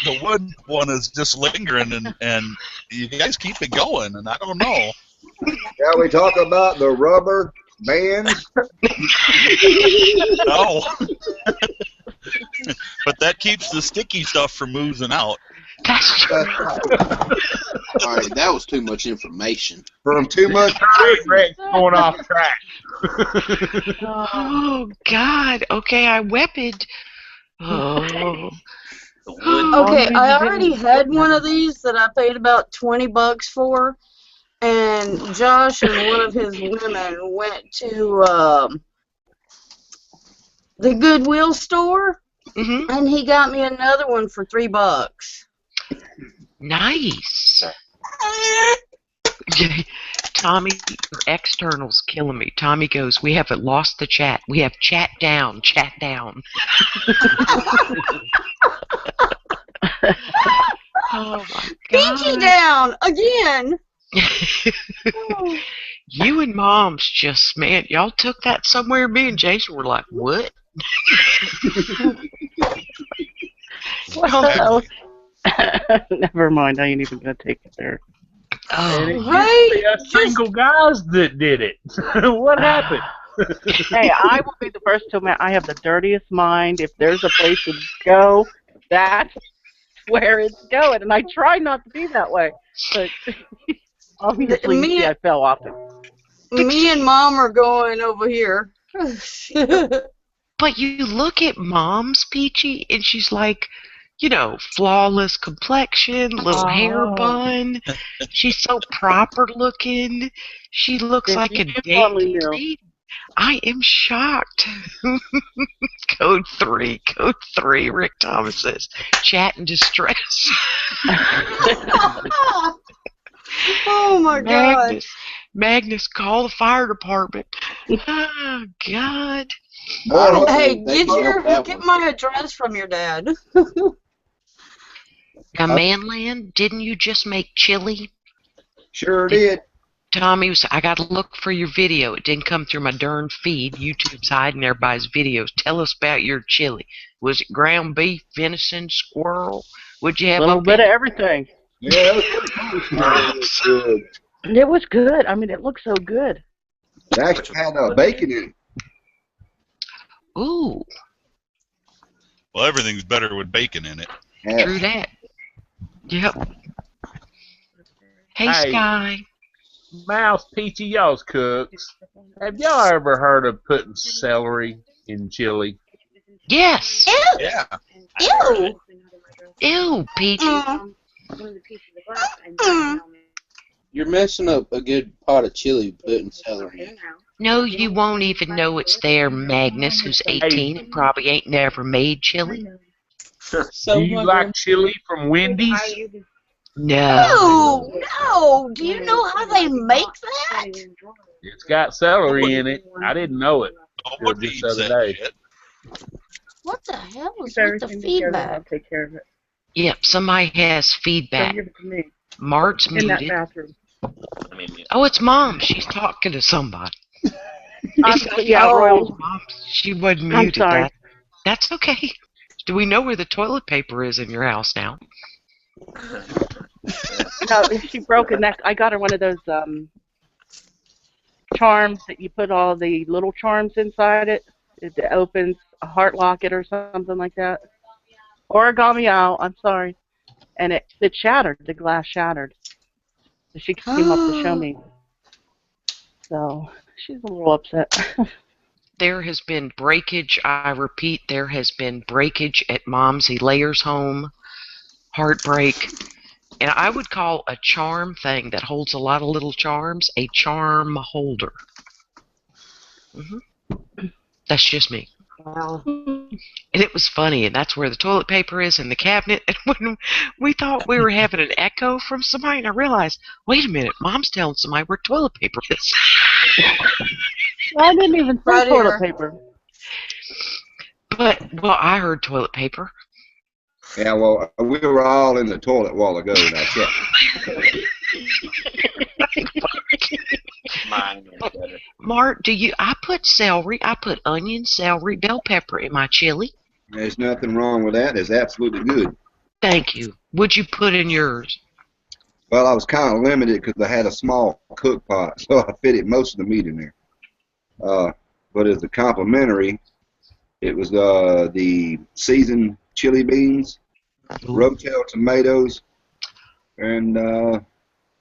The wood one is just lingering, and you guys keep it going, and I don't know. Shall we talk about the rubber bands? No. But that keeps the sticky stuff from oozing out. That's true. All right, that was too much information. From too much. Sorry, Rex, going off track. Oh, God. Okay, I weaped. Oh. The wood. Okay, I already had one of these that I paid about $20 for, and Josh and one of his women went to the Goodwill store, Mm-hmm. and he got me another one for $3. Nice. Tommy, external's killing me. Tommy goes, we haven't lost the chat. We have chat down, chat down. Oh, my Peachy God. down again. You and Mom's just, man, y'all took that somewhere. Me and Jason were like, what? Well, never mind. I ain't even gonna take it there. And it Oh, Right? used to be us single guys that did it. What happened? Hey, I will be the first to admit I have the dirtiest mind. If there's a place to go, that's where it's going. And I try not to be that way. But obviously, you see, I fell off it. Me and Mom are going over here. but you look at Mom's Peachy, and she's like, you know, flawless complexion, little hair Oh. bun. She's so proper looking. She looks Then like you a probably dainty knew. lady. I am shocked. Code 3, Rick Thomas says, chat in distress. Oh my God. Magnus, call the fire department. Oh, God. I don't Hey, think they can help that get one. my address from your dad. Now, Manland, didn't you just make chili? Sure did. Tommy was, I got to look for your video. It didn't come through my darn feed. YouTube's hiding everybody's videos. Tell us about your chili. Was it ground beef, venison, squirrel? What'd you A have little up bit in of it? everything. Yeah, it was pretty close. Good. It was good. I mean, it looked so good. It actually had bacon in it. Ooh, Well, everything's better with bacon in it. true that. Yep. Hey, Hey. Sky. Mouse, Peachy, y'all's cooks. Have y'all ever heard of putting celery in chili? Yes. Yeah. Ew. Ew, Peachy. You're messing up a good pot of chili putting celery in. No, you won't even know it's there, Magnus, who's 18 and probably ain't never made chili. Do you like chili from Wendy's? No. Ew, no. Do you know how they make that? It's got celery in it. I didn't know it till Nobody just eats the other that day. shit. What the hell is with the feedback? Take care of it. Yep, somebody has So feedback. give it to me. Mart's In that muted. bathroom. I mean, Oh, it's Mom. She's talking to somebody. Yeah, Royal's Mom. She wasn't I'm muted. sorry. That's okay. Do we know where the toilet paper is in your house now? No, she broke a neck. I got her one of those charms that you put all the little charms inside it. It opens a heart locket or something like that. Origami out. I'm sorry. And it shattered. The glass shattered. So she came up to show me. So she's a little upset. There has been breakage. I repeat, there has been breakage at Mom's Layer's home. Heartbreak. And I would call a charm thing that holds a lot of little charms a charm holder. That's just me. Wow. And it was funny, and that's where the toilet paper is in the cabinet. And when we thought we were having an echo from somebody, and I realized, wait a minute, Mom's telling somebody where toilet paper is. I didn't even say Right toilet here. paper. But, well, I heard toilet paper. Yeah, well, we were all in the toilet a while ago, and I checked. Mine is better. Mark, I put celery, I put onion, celery, bell pepper in my chili. There's nothing wrong with that. It's absolutely good. Thank you. What'd you put in yours? Well, I was kind of limited because I had a small cook pot, so I fitted most of the meat in there. But as a complimentary, it was the seasoned chili beans, Rotel tomatoes, and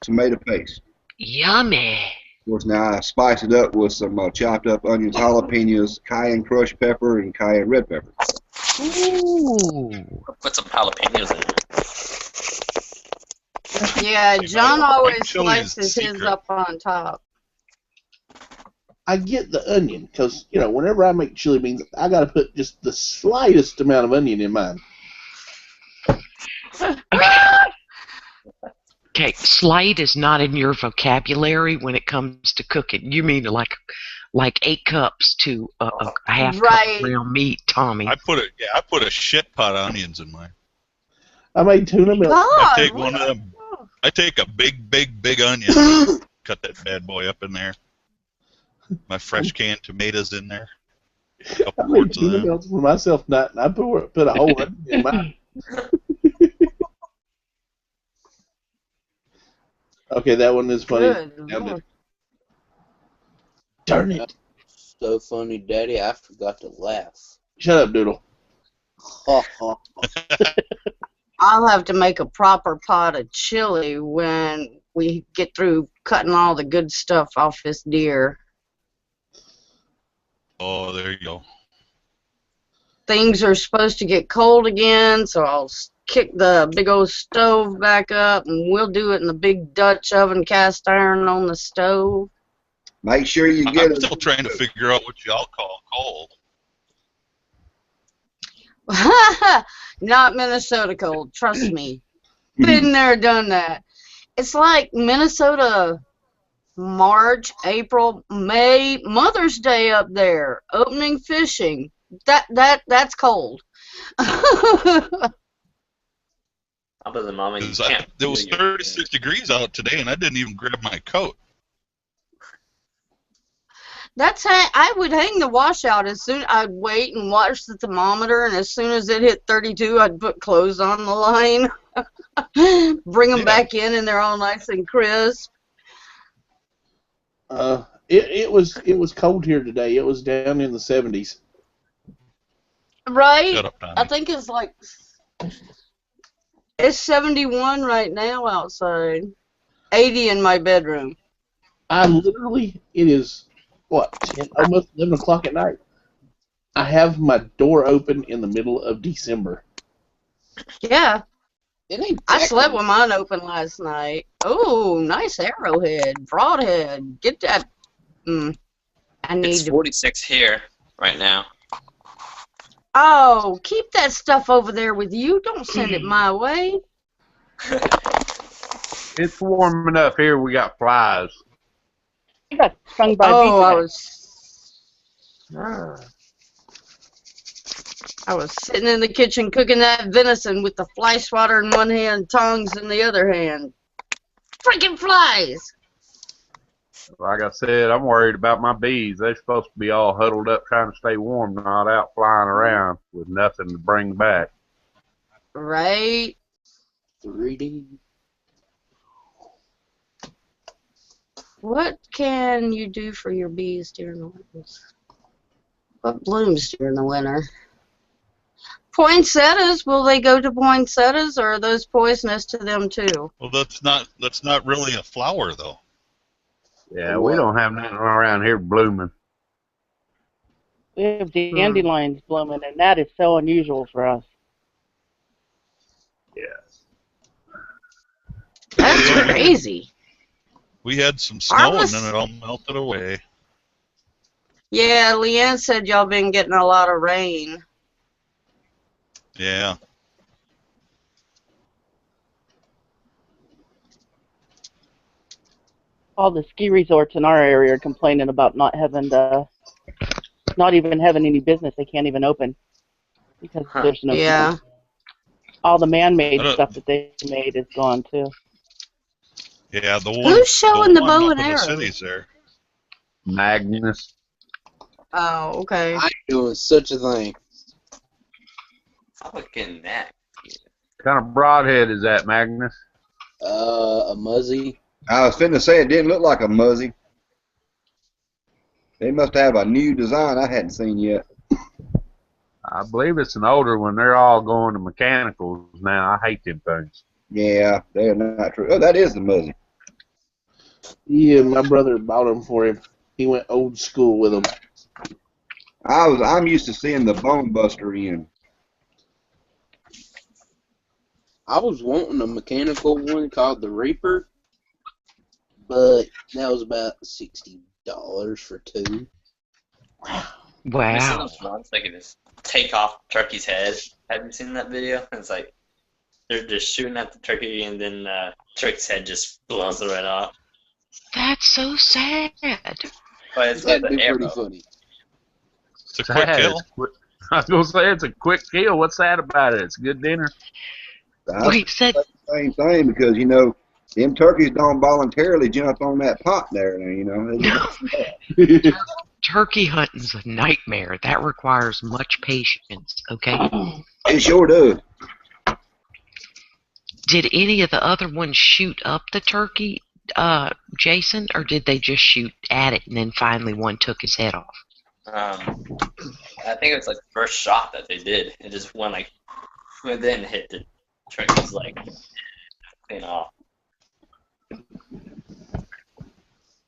tomato paste. Yummy. Of course, now I spiced it up with some chopped up onions, jalapenos, cayenne crushed pepper, and cayenne red pepper. Ooh. Put some jalapenos in it. Yeah, John always chili is slices his secret. up on top. I get the onion because, whenever I make chili beans, I got to put just the slightest amount of onion in mine. Okay, slight is not in your vocabulary when it comes to cooking. You mean like 8 cups to a half Right. cup ground meat, Tommy. I put a shit pot of onions in mine. I made tuna milk. I God, take one of them. I take a big onion, cut that bad boy up in there. My fresh canned tomatoes in there. A I couple made quarts of tuna them. milk for myself tonight, and I put a whole onion in mine. Okay, that one is funny. good Lord. Darn it. So funny, Daddy, I forgot to laugh. Shut up, Doodle. Ha ha. I'll have to make a proper pot of chili when we get through cutting all the good stuff off this deer. Oh, there you go. Things are supposed to get cold again, so I'll kick the big old stove back up, and we'll do it in the big Dutch oven cast iron on the stove. Make sure you get I'm still trying to figure out what y'all call cold. Not Minnesota cold, trust me. Been there, done that. It's like Minnesota March, April, May, Mother's Day up there, opening fishing. That's cold. How about the mom and you 'Cause can't? It was 36 degrees out today, and I didn't even grab my coat. I would hang the washout as soon. I'd wait and watch the thermometer, and as soon as it hit 32, I'd put clothes on the line, bring them back in, and they're all nice and crisp. It was cold here today. It was down in the 70s. Right? Shut up, Tommy. I think it's 71 right now outside. 80 in my bedroom. It is, 10, almost 11 o'clock at night. I have my door open in the middle of December. Yeah. It ain't I that slept cold. with mine open last night. Oh, nice arrowhead. Broadhead. Get that. I need It's to. 46 here right now. Oh, keep that stuff over there with you. Don't send it my way. It's warm enough here. We got flies. I got stung by Oh, bees. I was sitting in the kitchen cooking that venison with the fly swatter in one hand, tongs in the other hand. Freaking flies! Like I said, I'm worried about my bees. They're supposed to be all huddled up trying to stay warm, not out flying around with nothing to bring back. Right? 3D. What can you do for your bees during the winter? What blooms during the winter? Poinsettias, will they go to poinsettias, or are those poisonous to them too? Well, that's not really a flower though. Yeah, we don't have nothing around here blooming. We have dandelions blooming, and that is so unusual for us. Yes. That's crazy. We had some snow and Harvest- then it all melted away. Yeah, Leanne said y'all been getting a lot of rain. Yeah. All the ski resorts in our area are complaining about not even having any business. They can't even open because Huh. there's no snow. Yeah. All the I man-made don't. stuff that they made is gone too. Yeah, Who's showing the one bow up and in the arrows? cities there. Magnus. Oh, okay. I ain't doing such a thing. How about getting that? What kind of broadhead is that, Magnus? A Muzzy. I was finna say it didn't look like a Muzzy. They must have a new design I hadn't seen yet. I believe it's an older one. They're all going to mechanicals now. I hate them things. Yeah, they're not true. Oh, that is the Muzzy. Yeah, my brother bought them for him. He went old school with them. I'm used to seeing the Bone Buster in. I was wanting a mechanical one called the Reaper, but that was about $60 for two. Have you seen Wow. those ones that can just take off turkey's head? Have you seen that video? It's like they're just shooting at the turkey and then turkey's head just blows it right off. That's so sad. But it's with That'd the be pretty arrow. funny. It's a quick Sad. kill. I was gonna say it's a quick kill. What's sad about it? It's a good dinner. I Wait, said the same thing because them turkeys don't voluntarily jump on that pot there. They just, turkey hunting's a nightmare. That requires much patience. Okay. it sure does. Did any of the other ones shoot up the turkey, Jason, or did they just shoot at it and then finally one took his head off? I think it was like the first shot that they did. It just went like, and then hit the turkey's like, off.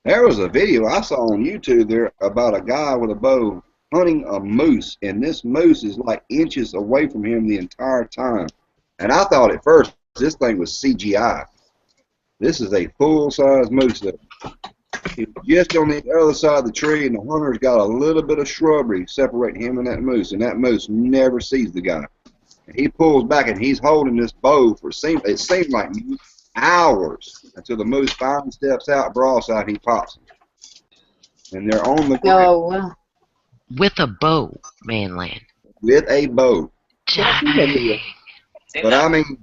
There was a video I saw on YouTube there about a guy with a bow hunting a moose, and this moose is like inches away from him the entire time. And I thought at first this thing was CGI. This is a full-size moose though. He's just on the other side of the tree, and the hunter's got a little bit of shrubbery separating him and that moose never sees the guy. And he pulls back, and he's holding this bow for it seemed like hours until the moose finally steps out broadside and he pops him. And they're on the ground Oh, well. With a bow, Manland. with a bow. Dang. But I mean,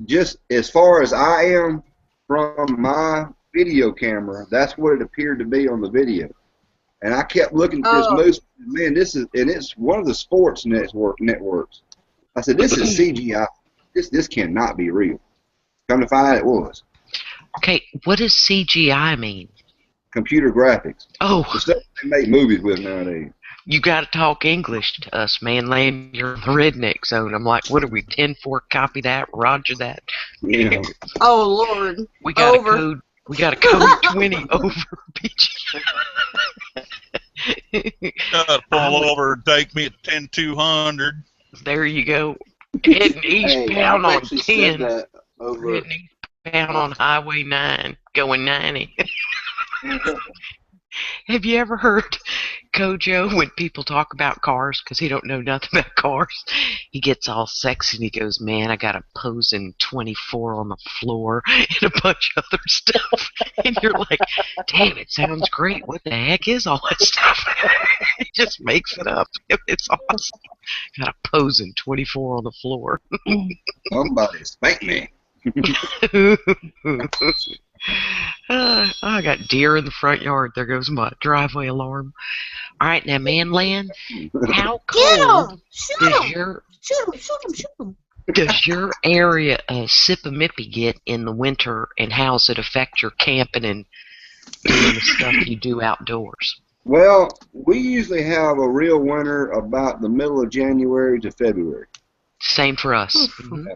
just as far as I am from my video camera, that's what it appeared to be on the video. And I kept looking at this Oh. moose. Man, it's one of the sports networks. I said, this is CGI. This cannot be real. Come to find out it was. Okay, what does CGI mean? Computer graphics. Oh, The stuff they make movies with nowadays. you got to talk English to us, Manland. You're in the Redneck Zone. I'm like, what are we, 10-4, copy that, roger that. Yeah. Oh, Lord. We got Over. a code 20 over, Peachy. Gotta pull over and take me at 10-200. There you go. Heading eastbound I've on actually said 10. that over. Heading eastbound on Highway 9, going 90. Have you ever heard Kojo when people talk about cars because he don't know nothing about cars? He gets all sexy and he goes, "Man, I got a posing 24 on the floor and a bunch of other stuff." And you're like, "Damn, it sounds great. What the heck is all that stuff?" He just makes it up. It's awesome. Got a posing 24 on the floor. Somebody spank me. I got deer in the front yard. There goes my driveway alarm. All right, now, Manland, how Get cold him! Shoot does him! your Shoot him! does your area of Sippamippy get in the winter, and how does it affect your camping and doing the stuff you do outdoors? Well, we usually have a real winter about the middle of January to February. Same for us. Mhm.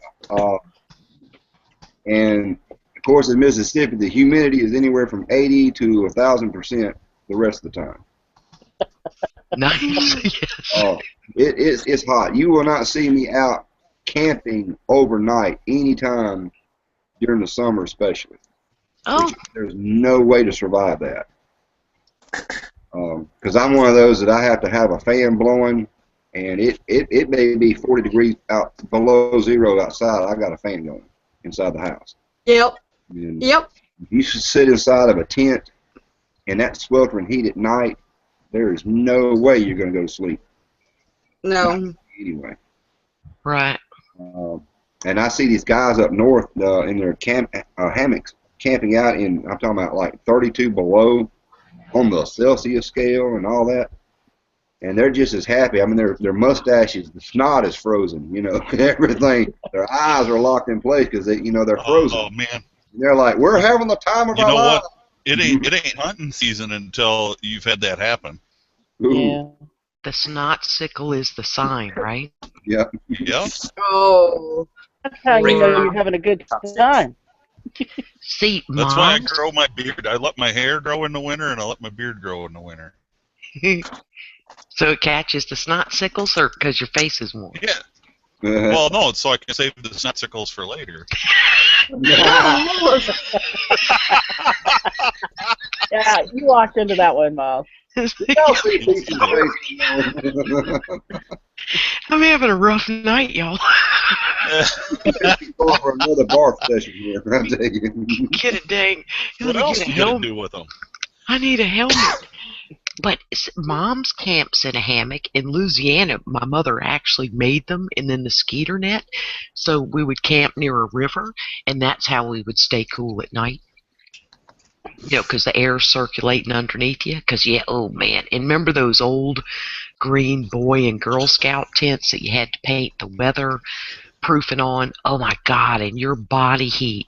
And of course, in Mississippi, the humidity is anywhere from 80 to 1,000% the rest of the time. Nice. Yes. It's hot. You will not see me out camping overnight anytime during the summer, especially. Oh, There's no way to survive that. Because I'm one of those that I have to have a fan blowing and it may be 40 degrees out below zero outside. I got a fan going inside the house. Yep. And Yep. you should sit inside of a tent in that sweltering heat at night. There is no way you're going to go to sleep. No. Anyway. Right. And I see these guys up north in their hammocks camping out in, I'm talking about like 32 below on the Celsius scale and all that. And they're just as happy. I mean, their mustaches, the snot is frozen, you know, everything. Their eyes are locked in place because they're frozen. Oh man. They're like, we're having the time of You our know lives. what? It ain't hunting season until you've had that happen. Ooh. Yeah. The snot sickle is the sign, right? Yep. Yep. Oh. That's how you know Wow. you're having a good time. See, That's why I moms. grow my beard. I let my hair grow in the winter, and I let my beard grow in the winter. So it catches the snot sickles, or because your face is warm? Yeah. Well, no, it's so I can save the snot for later. Oh, Lord. Yeah, you walked into that one, Miles. Y'all see Peach's face. I'm having a rough night, y'all. She's going for another barf session here, I tell you. Get a dang. What Let me else get a you gonna helmet. do with them? I need a helmet. But mom's camps in a hammock in Louisiana. My mother actually made them, and then the skeeter net. So we would camp near a river, and that's how we would stay cool at night. You know, because the air's circulating underneath you. Because, yeah, oh man. And remember those old green Boy and Girl Scout tents that you had to paint the weather proofing on? Oh my God. And your body heat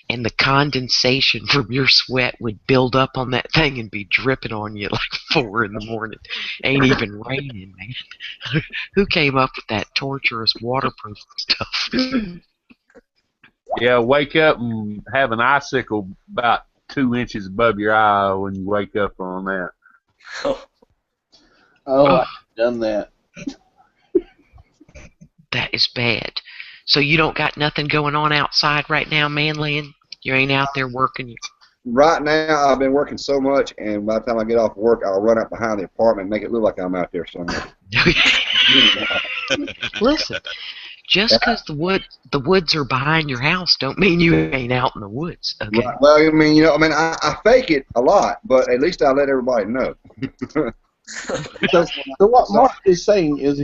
and the condensation from your sweat would build up on that thing and be dripping on you at like 4 in the morning. Ain't even raining, man. Who came up with that torturous waterproof stuff? Yeah, wake up and have an icicle about 2 inches above your eye when you wake up on that. Oh, I've done that. That is bad. So you don't got nothing going on outside right now, Manland? You ain't out there working? Right now, I've been working so much, and by the time I get off work, I'll run up behind the apartment and make it look like I'm out there somewhere. Listen, just because the woods are behind your house don't mean you ain't out in the woods. Okay. Right. Well, I mean, I fake it a lot, but at least I let everybody know. So what Mark is saying is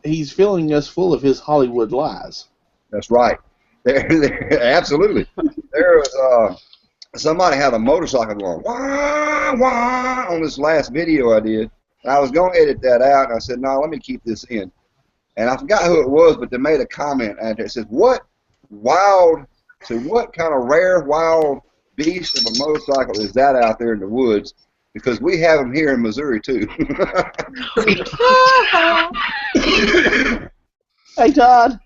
he's filling us full of his Hollywood lies. That's right. Absolutely. There was somebody had a motorcycle going wah wah on this last video I did. And I was going to edit that out, and I said, no, let me keep this in. And I forgot who it was, but they made a comment out there. It says, what kind of rare wild beast of a motorcycle is that out there in the woods? Because we have them here in Missouri too. Hey, Todd.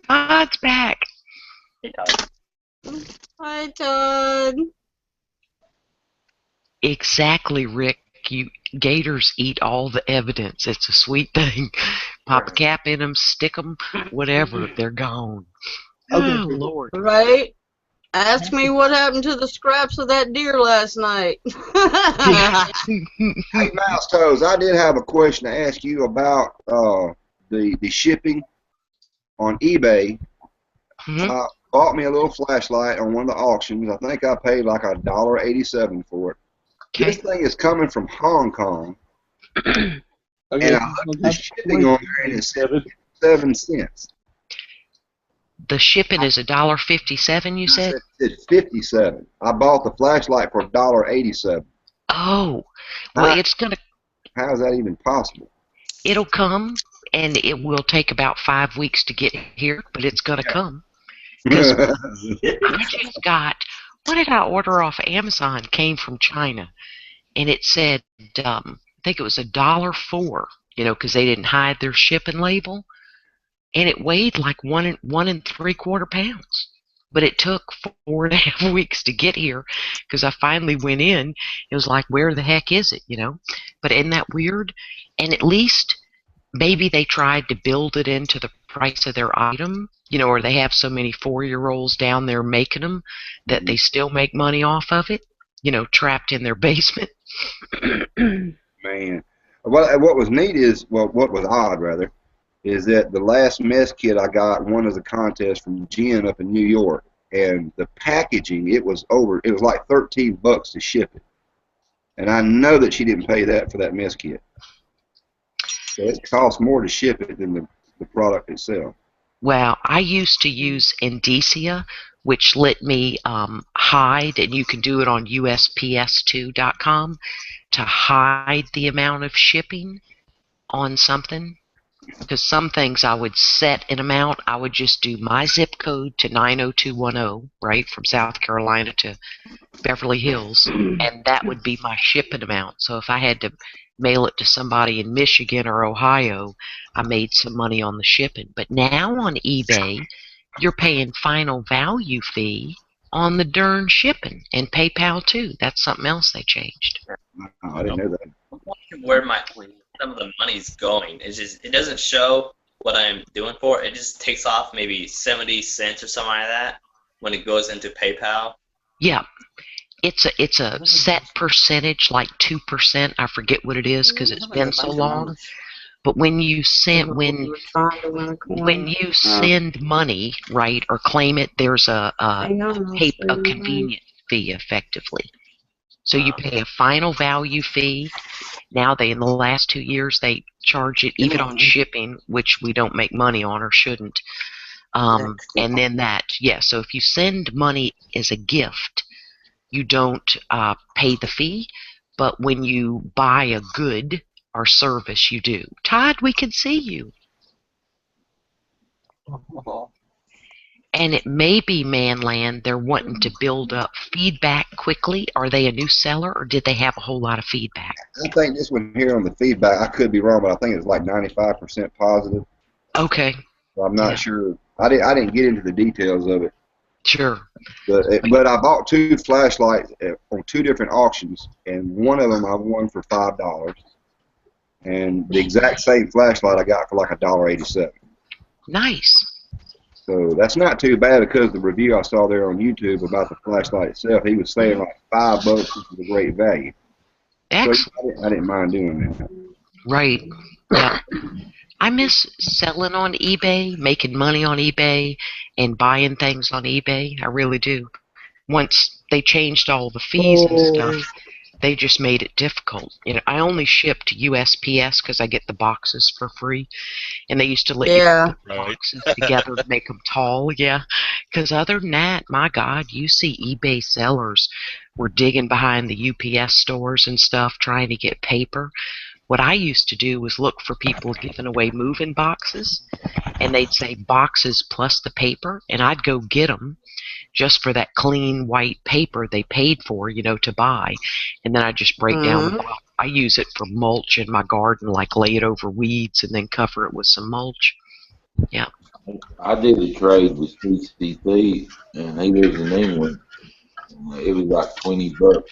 Todd's back. Hi, Todd. Exactly, Rick. Gators eat all the evidence. It's a sweet thing. Pop a cap in them, stick them, whatever. They're gone. Okay. Oh, Lord. Right? Ask me what happened to the scraps of that deer last night. Hey, Mouse Toes, I did have a question to ask you about the shipping on eBay. Mhm. Bought me a little flashlight on one of the auctions. I think I paid like $1.87 for it. This thing is coming from Hong Kong, Okay. and I looked at the shipping on there, and it said 7 cents. The shipping is $1.57, you said? It said 57. I bought the flashlight for $1.87. Oh, well, How is that even possible? it'll come, and it will take about 5 weeks to get here, but it's gonna come. I just got, what did I order off of Amazon? Came from China, and it said, I think it was $1.04, because they didn't hide their shipping label, and it weighed like 1 3/4 pounds. But it took 4.5 weeks to get here, because I finally went in. It was like, where the heck is it, But isn't that weird? And at least maybe they tried to build it into the price of their item, or they have so many 4-year-olds down there making them that they still make money off of it, trapped in their basement. Man. Well, what was neat is, what was odd, rather, is that the last mess kit I got won as a contest from Jen up in New York, and the packaging, it was like $13 to ship it, and I know that she didn't pay that for that mess kit. So it costs more to ship it than the product itself. Well, I used to use Indicia, which let me hide, and you can do it on USPS2.com, to hide the amount of shipping on something. Because some things I would set an amount. I would just do my zip code to 90210, right, from South Carolina to Beverly Hills, and that would be my shipping amount. So if I had to mail it to somebody in Michigan or Ohio, I made some money on the shipping. But now on eBay, you're paying final value fee on the darn shipping, and PayPal too. That's something else they changed. Oh, I didn't know that. I'm wondering where some of the money's going. It doesn't show what I'm doing for it. It just takes off maybe 70 cents or something like that when it goes into PayPal. Yeah. It's a set percentage, like 2%. I forget what it is because it's been so long. But when you send money, right, or claim it, there's a convenience fee effectively. So you pay a final value fee. Now in the last 2 years, they charge it even on shipping, which we don't make money on or shouldn't. And then so if you send money as a gift, you don't pay the fee, but when you buy a good or service, you do. Todd, we can see you. And it may be Manland, they're wanting to build up feedback quickly. Are they a new seller, or did they have a whole lot of feedback? I think this one here on the feedback, I could be wrong, but I think it's like 95% positive. Okay. So I'm not sure. I didn't get into the details of it. Sure. But I bought 2 flashlights on 2 different auctions, and one of them I won for $5, and the exact same flashlight I got for like $1.87. Nice. So that's not too bad, because the review I saw there on YouTube about the flashlight itself, he was saying like $5 is a great value. Excellent. So I didn't mind doing that. Right. Yeah. I miss selling on eBay, making money on eBay, and buying things on eBay. I really do. Once they changed all the fees and stuff, they just made it difficult. I only ship to USPS because I get the boxes for free, and they used to let you put the boxes together to make them tall. Yeah, because other than that, my God, you see eBay sellers were digging behind the UPS stores and stuff trying to get paper. What I used to do was look for people giving away moving boxes, and they'd say boxes plus the paper, and I'd go get them just for that clean white paper they paid for, to buy. And then I just break down the box. I use it for mulch in my garden, like lay it over weeds and then cover it with some mulch. Yeah. I did a trade with CCP, and he lives in England. It was like $20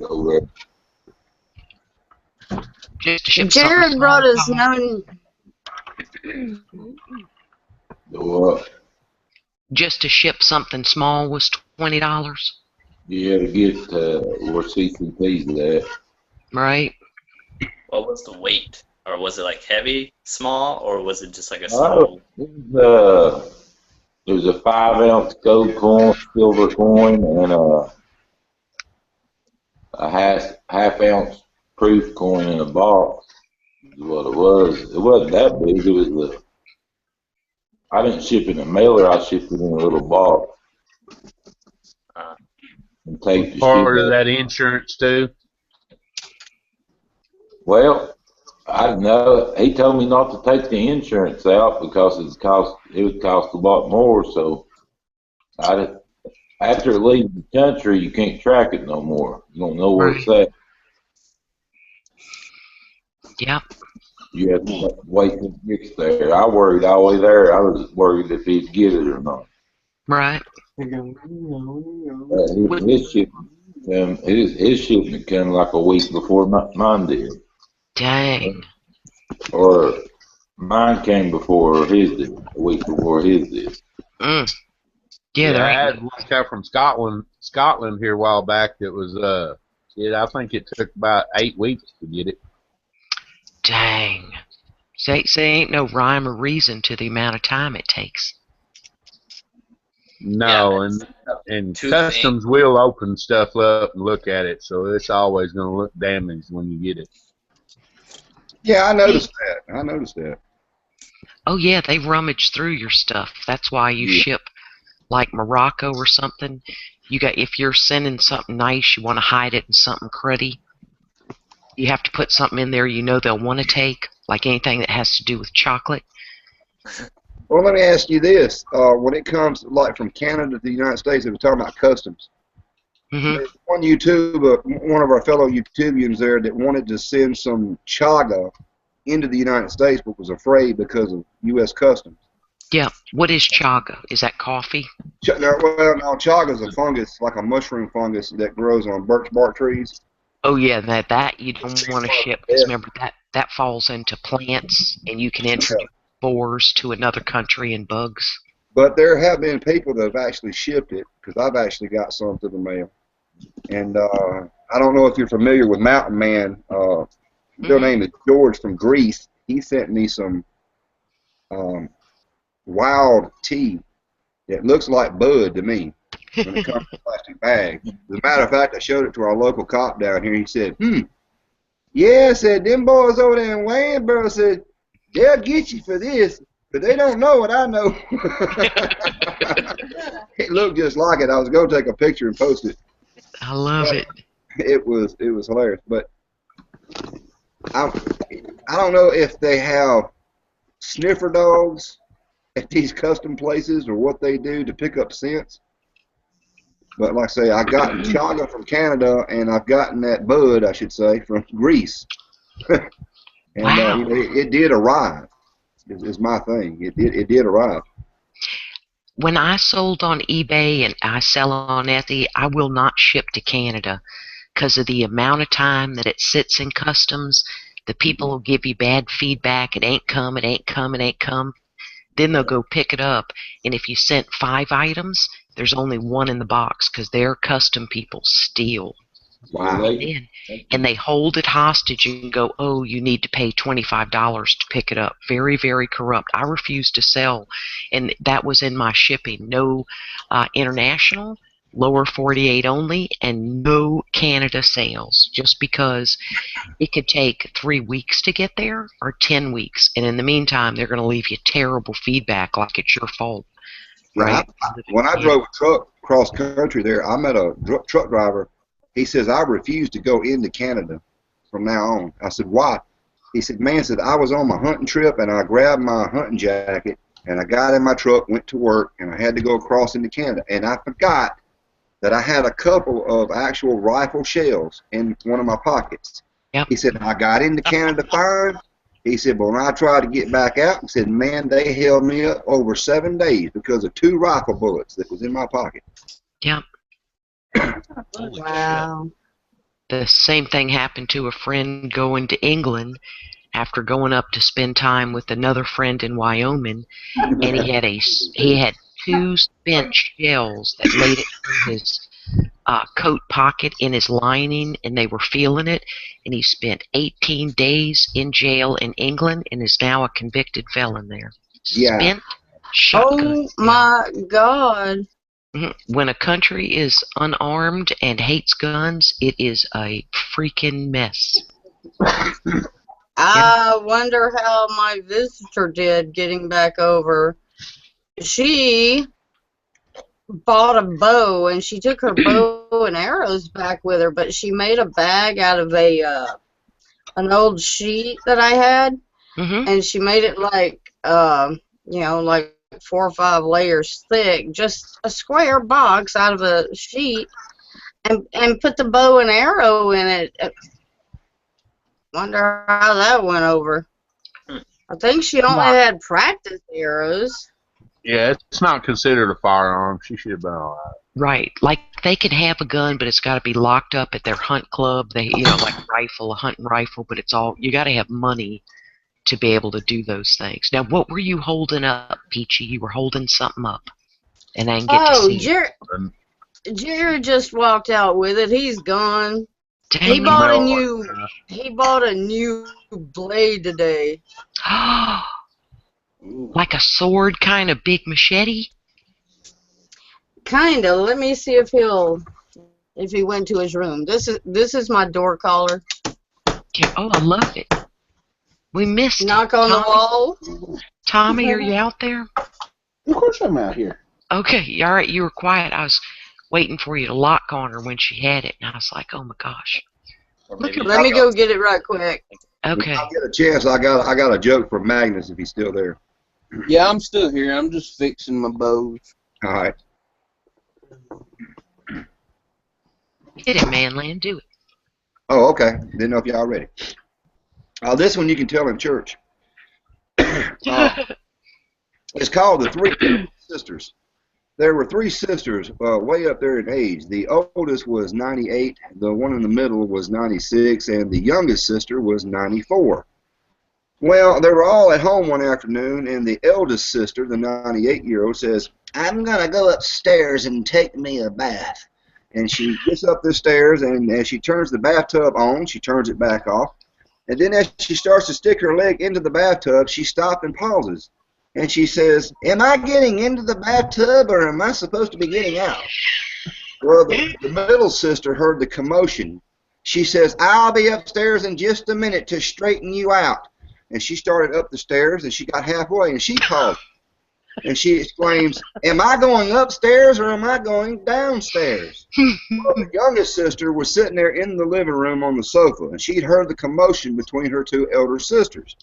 over there. Just to ship Jared brought us known. What? Just to ship something small was $20. You had to get where CCP's at. Right. What was the weight? Or was it like heavy, small, or was it just like a small? It was a 5-ounce gold coin, silver coin, and a half-ounce proof coin in a box. Is what it was. It wasn't that big. It was I didn't ship it in a mailer. I shipped it in a little box. And take the Part of that insurance too. Well, I know he told me not to take the insurance out because it would cost a lot more. So after it leaves the country, you can't track it no more. You don't know where it's at. Yep. You have to wait till it gets there. I worried all the way there. I was worried if he'd get it or not. Right. His shipment came like a week before mine did. Dang. Or mine came before his did, a week before his did. Yeah, I had one come from Scotland here a while back that was I think it took about 8 weeks to get it. Dang. Say ain't no rhyme or reason to the amount of time it takes. No, Yeah, and two customs will open stuff up and look at it, so it's always going to look damaged when you get it. Yeah, I noticed that. I noticed that. Oh yeah, they rummage through your stuff. That's why you Yeah. ship like Morocco or something. If you're sending something nice, you want to hide it in something cruddy. You have to put something in there they'll want to take, like anything that has to do with chocolate. Well, let me ask you this: when it comes like from Canada to the United States, if we're talking about customs, Hmm. there's one one of our fellow YouTubians there that wanted to send some chaga into the United States, but was afraid because of U.S. customs. Yeah. What is chaga? Is that coffee? No, chaga is a fungus, like a mushroom fungus that grows on birch bark trees. Oh yeah, that you don't want to ship because Yeah. remember that falls into plants and you can introduce spores to another country and bugs. But there have been people that have actually shipped it, because I've actually got some to the mail. And I don't know if you're familiar with Mountain Man. Their name is George from Greece. He sent me some wild tea. It looks like bud to me when it comes to plastic bag. As a matter of fact, I showed it to our local cop down here. He said, yeah, I said, them boys over there in Waynesboro said, they'll get you for this, but they don't know what I know. It looked just like it. I was going to take a picture and post it. I love it. It was hilarious. But I don't know if they have sniffer dogs at these custom places or what they do to pick up scents. But like I say, I got chaga from Canada, and I've gotten that bud, I should say, from Greece. And Wow. it did arrive. Is my thing. It did arrive. When I sold on eBay and I sell on Etsy, I will not ship to Canada because of the amount of time that it sits in customs. The people will give you bad feedback. It ain't come, it ain't come, it ain't come. Then they'll go pick it up. And if you sent 5 items, there's only 1 in the box because their custom people steal. Wow. And they hold it hostage and go, oh, you need to pay $25 to pick it up. Very, very corrupt. I refuse to sell. And that was in my shipping. No international, lower 48 only, and no Canada sales. Just because it could take 3 weeks to get there or 10 weeks. And in the meantime, they're going to leave you terrible feedback like it's your fault. Right? When I drove a truck cross country there, I met a truck driver. He says, I refuse to go into Canada from now on. I said, why? He said, man, I was on my hunting trip, and I grabbed my hunting jacket, and I got in my truck, went to work, and I had to go across into Canada. And I forgot that I had a couple of actual rifle shells in one of my pockets. Yep. He said, I got into Canada fine. He said, but when I tried to get back out, he said, man, they held me up over 7 days because of 2 rifle bullets that was in my pocket. Yep. Holy Wow. The same thing happened to a friend going to England after going up to spend time with another friend in Wyoming, and he had 2 spent shells that made it through his coat pocket in his lining, and they were feeling it. And he spent 18 days in jail in England and is now a convicted felon there. Yeah. Spent shotgun. Oh my God. When a country is unarmed and hates guns, it is a freaking mess. I wonder how my visitor did getting back over. She bought a bow, and she took her bow and arrows back with her, but she made a bag out of an old sheet that I had, and she made it like like 4 or 5 layers thick, just a square box out of a sheet, and put the bow and arrow in it. Wonder how that went over. I think she only had practice arrows. Yeah, it's not considered a firearm. She should have been all right. Right. Like they can have a gun, but it's got to be locked up at their hunt club. They, like a hunting rifle, but it's all, you got to have money to be able to do those things. Now, what were you holding up, Peachy? You were holding something up, and I didn't get to see it. Jared just walked out with it. He's gone. He Dang bought a Smell new he bought a new blade today. it. Ooh. Like a sword kind of big machete? Kinda. Let me see if he went to his room. This is my door collar. Yeah, oh, I love it. We missed Knock it. on the Tommy, wall. Tommy, are you out there? Of course I'm out here. Okay, all right, you were quiet. I was waiting for you to lock on her when she had it, and I was like, oh my gosh. Or Look maybe at- Let me go get it right quick. When Okay. I get a chance, I got a joke for Magnus if he's still there. Yeah, I'm still here. I'm just fixing my bows. All right. Hit it, Manland. Do it. Oh, okay. Didn't know if y'all ready. This one you can tell in church. It's called The Three Sisters. There were three sisters way up there in age. The oldest was 98, the one in the middle was 96, and the youngest sister was 94. Well, they were all at home one afternoon, and the eldest sister, the 98-year-old, says, "I'm going to go upstairs and take me a bath." And she gets up the stairs, and as she turns the bathtub on, she turns it back off. And then as she starts to stick her leg into the bathtub, she stops and pauses. And she says, "Am I getting into the bathtub or am I supposed to be getting out?" Well, the middle sister heard the commotion. She says, "I'll be upstairs in just a minute to straighten you out." And she started up the stairs, and she got halfway, and she paused. And she exclaims, "Am I going upstairs or am I going downstairs?" Well, the youngest sister was sitting there in the living room on the sofa, and she'd heard the commotion between her two elder sisters.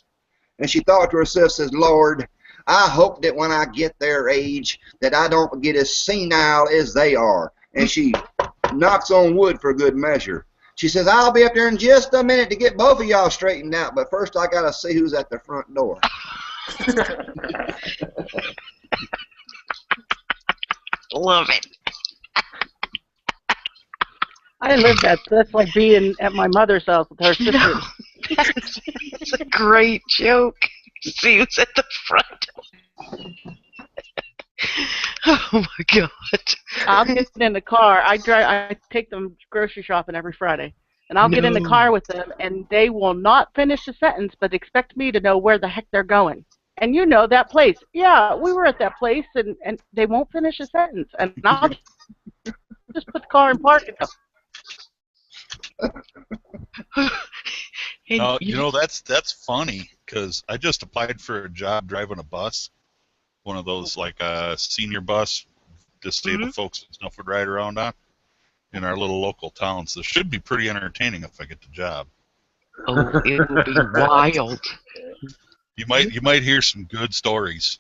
And she thought to herself, says, "Lord, I hope that when I get their age that I don't get as senile as they are." And she knocks on wood for good measure. She says, "I'll be up there in just a minute to get both of y'all straightened out, but first I got to see who's at the front door." Love it. I live that. That's like being at my mother's house with her sisters. No, that's a great joke. See who's at the front. Oh my God. I'll get in the car. I take them grocery shopping every Friday, and I'll get in the car with them, and they will not finish a sentence, but expect me to know where the heck they're going. And you know that place. Yeah, we were at that place, and they won't finish a sentence, and I'll just put the car in park and go, And You know that's funny because I just applied for a job driving a bus, one of those like a senior bus disabled folks and stuff would ride around on in our little local towns. This should be pretty entertaining if I get the job. oh, it would be wild. You might hear some good stories.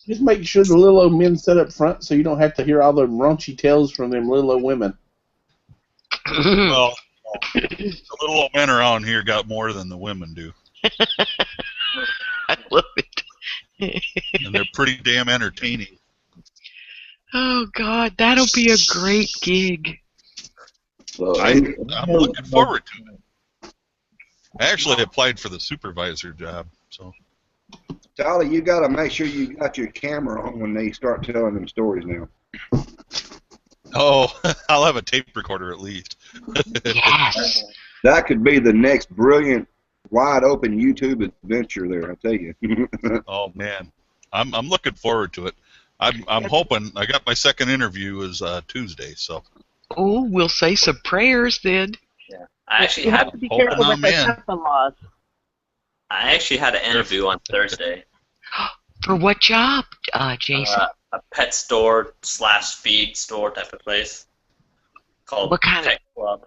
Just make sure the little old men sit up front so you don't have to hear all them raunchy tales from them little old women. Well, the little old men around here got more than the women do, I love it. and they're pretty damn entertaining. Oh God, that'll be a great gig. So, I'm looking forward to it. I actually applied for the supervisor job, so. Charlie, you got to make sure you got your camera on when they start telling them stories now. Oh, I'll have a tape recorder at least. Yes. That could be the next brilliant, wide open YouTube adventure there, I tell you. Oh man, I'm looking forward to it. I'm hoping I got my second interview is Tuesday, so. Oh, we'll say some prayers then. Yeah. I actually you had have to be hoping careful with I'm the in. HIPAA laws. I actually had an interview on Thursday. For what job, Jason? A pet store / feed store type of place called What kind of- Pet Club.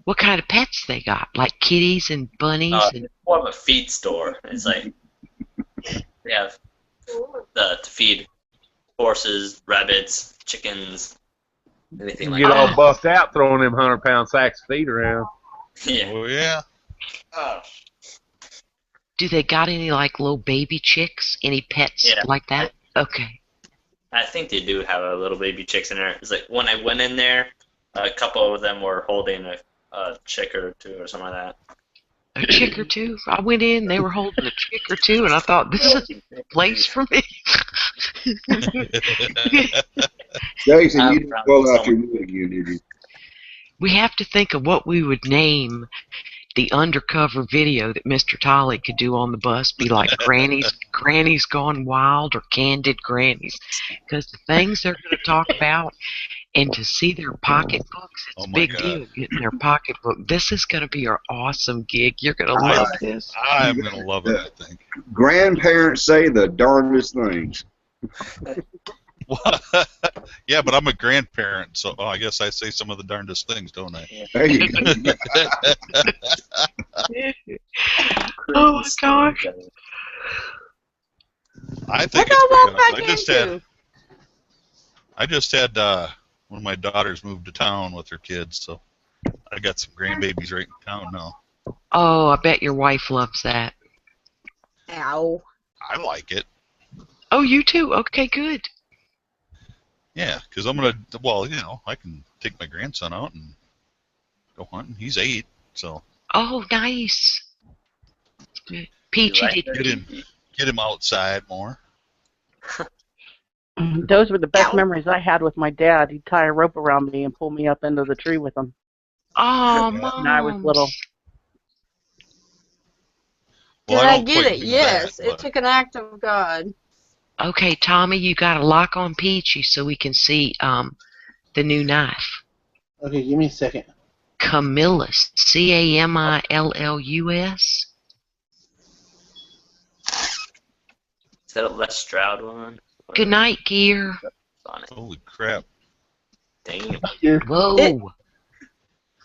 What kind of pets they got? Like kitties and bunnies and It's more of a feed store. It's like they have to feed horses, rabbits, chickens, anything You like get all that. bust out throwing them 100-pound sacks of feed around. Yeah. Oh yeah. do they got any like little baby chicks? Any pets Yeah. like that? Okay. I think they do have a little baby chicks in there. It's like when I went in there, a couple of them were holding a chick or two or something like that. A chick or two. I went in, they were holding a chick or two, and I thought, this is a place for me. Jason, you I'm didn't proud pull of out your wood again, did you? We have to think of what we would name the undercover video that Mr. Tolley could do on the bus. Be like Granny's Gone Wild or Candid Grannies. Because the things they're going to talk about and to see their pocketbooks, it's Oh a my big God. deal getting their pocketbook. This is going to be our awesome gig. You're going to love this. I'm gonna love it. I think. Grandparents say the darndest things. Yeah, but I'm a grandparent, so I guess I say some of the darndest things, don't I? There you go. Oh my gosh. I think What it's y'all big walk enough. back I just had one of my daughters moved to town with her kids, so I got some grandbabies right in town now. Oh, I bet your wife loves that. Ow. I like it. Oh, you too? Okay, good. Yeah, because I'm gonna. Well, I can take my grandson out and go hunting. He's 8, so Oh, nice. Peachy, like did get him outside more. Those were the best Ow. memories I had with my dad. He'd tie a rope around me and pull me up into the tree with him Oh, when I was little. Moms. Well, Did I I don't get quite it? do Yes. that, It but took an act of God. Okay, Tommy, you got to lock on Peachy so we can see the new knife. Okay, give me a second. Camillus. Camillus. Is that a Les Stroud one? Good night, Gear. On it. holy crap! Damn. Here. Whoa.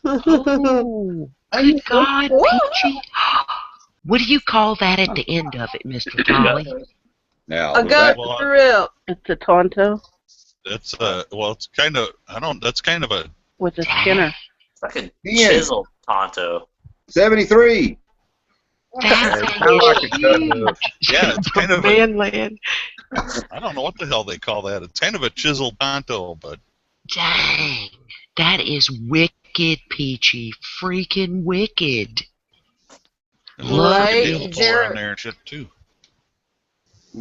Oh, good God, Peachy. What do you call that at the end of it, Mr. Tolley? Now, A was gut that, Well, grip. It's a Tonto That's it's kind of. That's kind of a. with a Skinner. It's like a Ian. chisel Tonto. 73? That It's thing kind of like is a cut huge. hook. Yeah, it's kind of a. Manland. I don't know what the hell they call that. It's kind of a chiseled tonto, but Dang. That is wicked, Peachy. Freaking wicked. there's a little Love crooked Right, tail it. pull around Jared. there and shit too.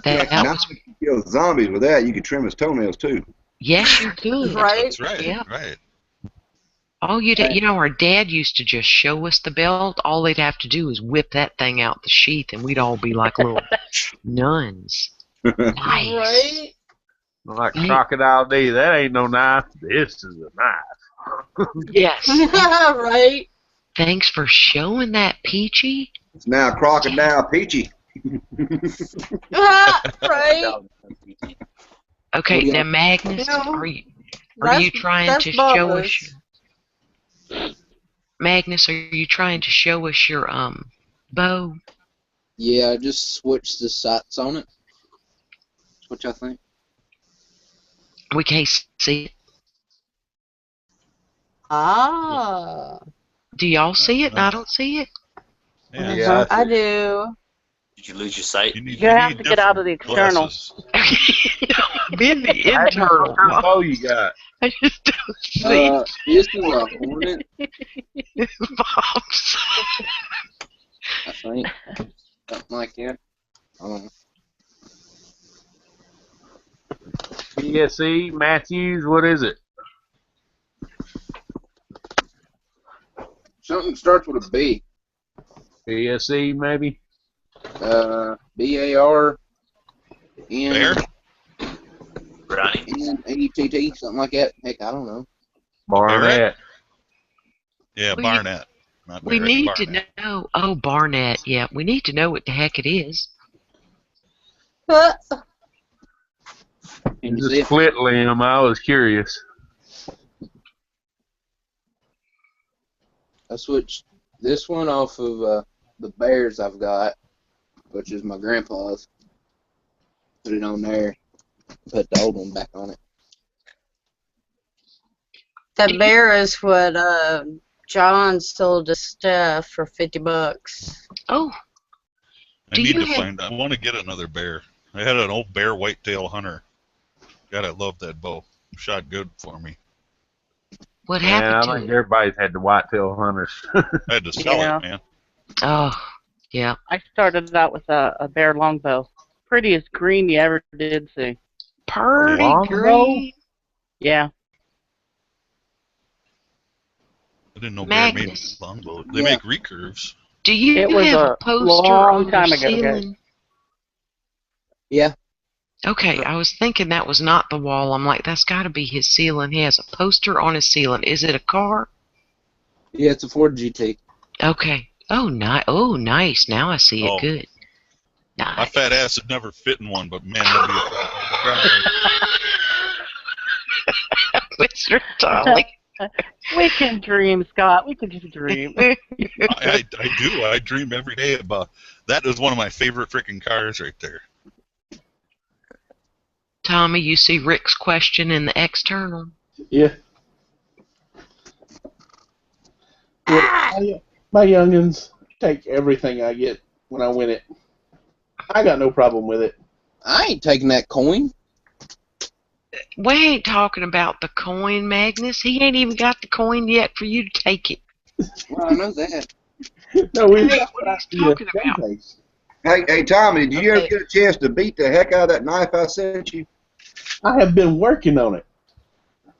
That Now was, you can kill zombies with that. You can trim his toenails too. yes, you could. Right? That's right. Yeah. Right. All our dad used to just show us the belt. All they'd have to do is whip that thing out the sheath, and we'd all be like little nuns. Nice. Right? Like Crocodile D. That ain't no knife. This is a knife. Yes. Right? Thanks for showing that, Peachy. It's now Crocodile Peachy. Right? Okay, What do now y'all- Magnus, No. are you That's, trying that's to show us? Bubba's. Magnus, are you trying to show us your bow? Yeah, I just switched the sights on it. What y'all think? We can't see it. Ah. Do y'all see it? I don't see it. Yeah. Yeah, I do. Did you lose your sight? You have to get out of the external. Glasses. Been the Magnus, internal. what kind of bow you got? I just don't see This is a Hornet, Bob's. I think. Something like that. I don't know. PSE, Matthews, what is it? Something starts with a B. PSE, maybe? BAR. Bear? Ronnie? NETT, something like that. Heck, I don't know. Barnett. Yeah, We- Barnett. Not We Barrett, need Barnett. to know. Oh, Barnett. Yeah, we need to know what the heck it is. Can It's you see a it? split limb. I was curious. I switched this one off of the bears I've got, which is my grandpa's. Put it on there. Put the old one back on it. That bear is what John sold to Steph for $50. Oh, I Do need you to have- find. I want to get another bear. I had an old bear whitetail hunter. God, I love that bow. Shot good for me. what Man, happened I to think it? everybody's had the whitetail hunters. I had to sell Yeah. it, man. Oh, yeah. I started out with a bear longbow. Prettiest green you ever did see. Purdy longbow? green. Yeah. didn't know Bear made Magnus, longboat. They make recurves. do you It was have a a poster long on your time ago, guys. ceiling? Yeah. Okay, I was thinking that was not the wall. I'm like, that's got to be his ceiling. He has a poster on his ceiling. Is it a car? Yeah, it's a Ford GT. Okay. Oh, nice. Now I see it Oh. good. My Nice. fat ass would never fit in one, but man, that'd be a fun Mr. Dolly. We can dream, Scott. We can just dream. I do. I dream every day about that. Is one of my favorite freaking cars right there. Tommy, you see Rick's question in the external. Yeah. My youngins take everything I get when I win it. I got no problem with it. I ain't taking that coin. We ain't talking about the coin, Magnus. He ain't even got the coin yet for you to take it. Well, I know that. No, we've That's got what he's talking about. showcase. Hey, Tommy, did you ever Okay. get a chance to beat the heck out of that knife I sent you? I have been working on it.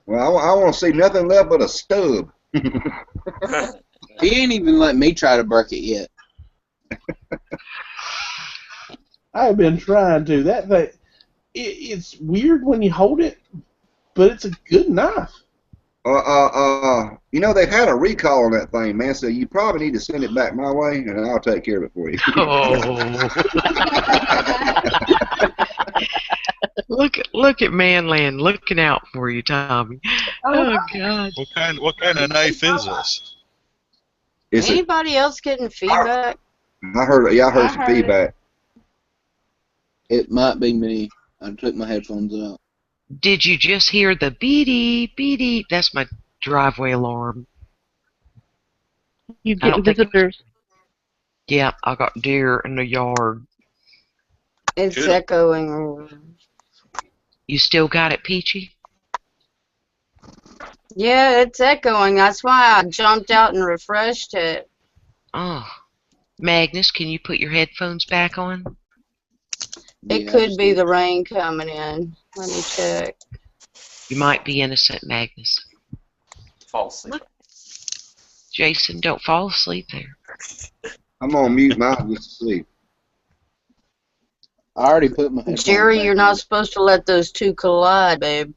Well, I want to see nothing left but a stub. He ain't even let me try to break it yet. I have been trying to. That thing, it's weird when you hold it, but it's a good knife. You know, they've had a recall on that thing, man, so you probably need to send it back my way, and I'll take care of it for you. Oh. Look at Manland looking out for you, Tommy. Oh God. What kind of knife is this? It's a, Anybody else getting feedback? I heard some heard feedback. It might be me. I took my headphones out. Did you just hear the beady? That's my driveway alarm. You I don't getting think it was- visitors? Yeah, I got deer in the yard. It's Good. echoing. You still got it, Peachy? Yeah, it's echoing. That's why I jumped out and refreshed it. Oh. Magnus, can you put your headphones back on? It Yeah, I could just be did. the rain coming in. Let me check. You might be innocent, Magnus. Fall asleep. Jason, don't fall asleep there. I'm gonna mute mine just to sleep. I already put my headphones Jerry, back you're on. not supposed to let those two collide, babe.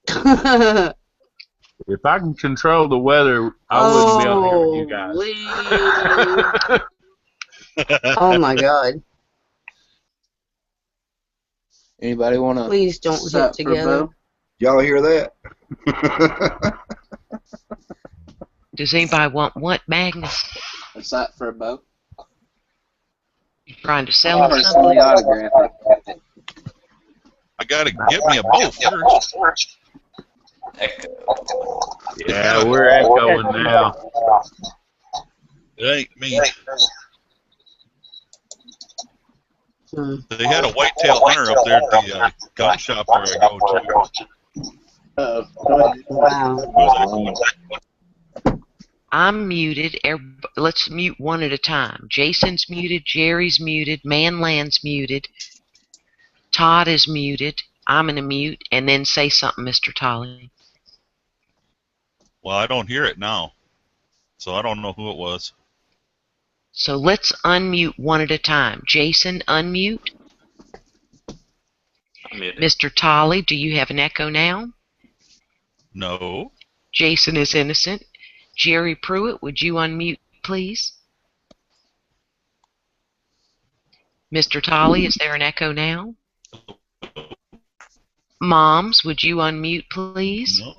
Oh, If I can control the weather, I wouldn't be on here with you guys. Oh my God. Anybody want to Please don't hit together. Y'all hear that? Does anybody want what, Magnus? a sight for a bow? You trying to sell I'll us personally something? autograph it. I gotta get me a bow first. Echo. Yeah, we're echoing now. It ain't me. Hmm. They had a whitetail hunter up there at the gun shop where I go to. Wow. I'm muted. Let's mute one at a time. Jason's muted. Jerry's muted. Manland's muted. Todd is muted. I'm going to mute and then say something, Mr. Tolley. Well, I don't hear it now, so I don't know who it was. So let's unmute one at a time. Jason, unmute. I'm muted. Mr. Tolley, do you have an echo now? No. Jason is innocent. Jerry Pruitt, would you unmute, please? Mr. Tolley, is there an echo now? Moms, would you unmute, please? No.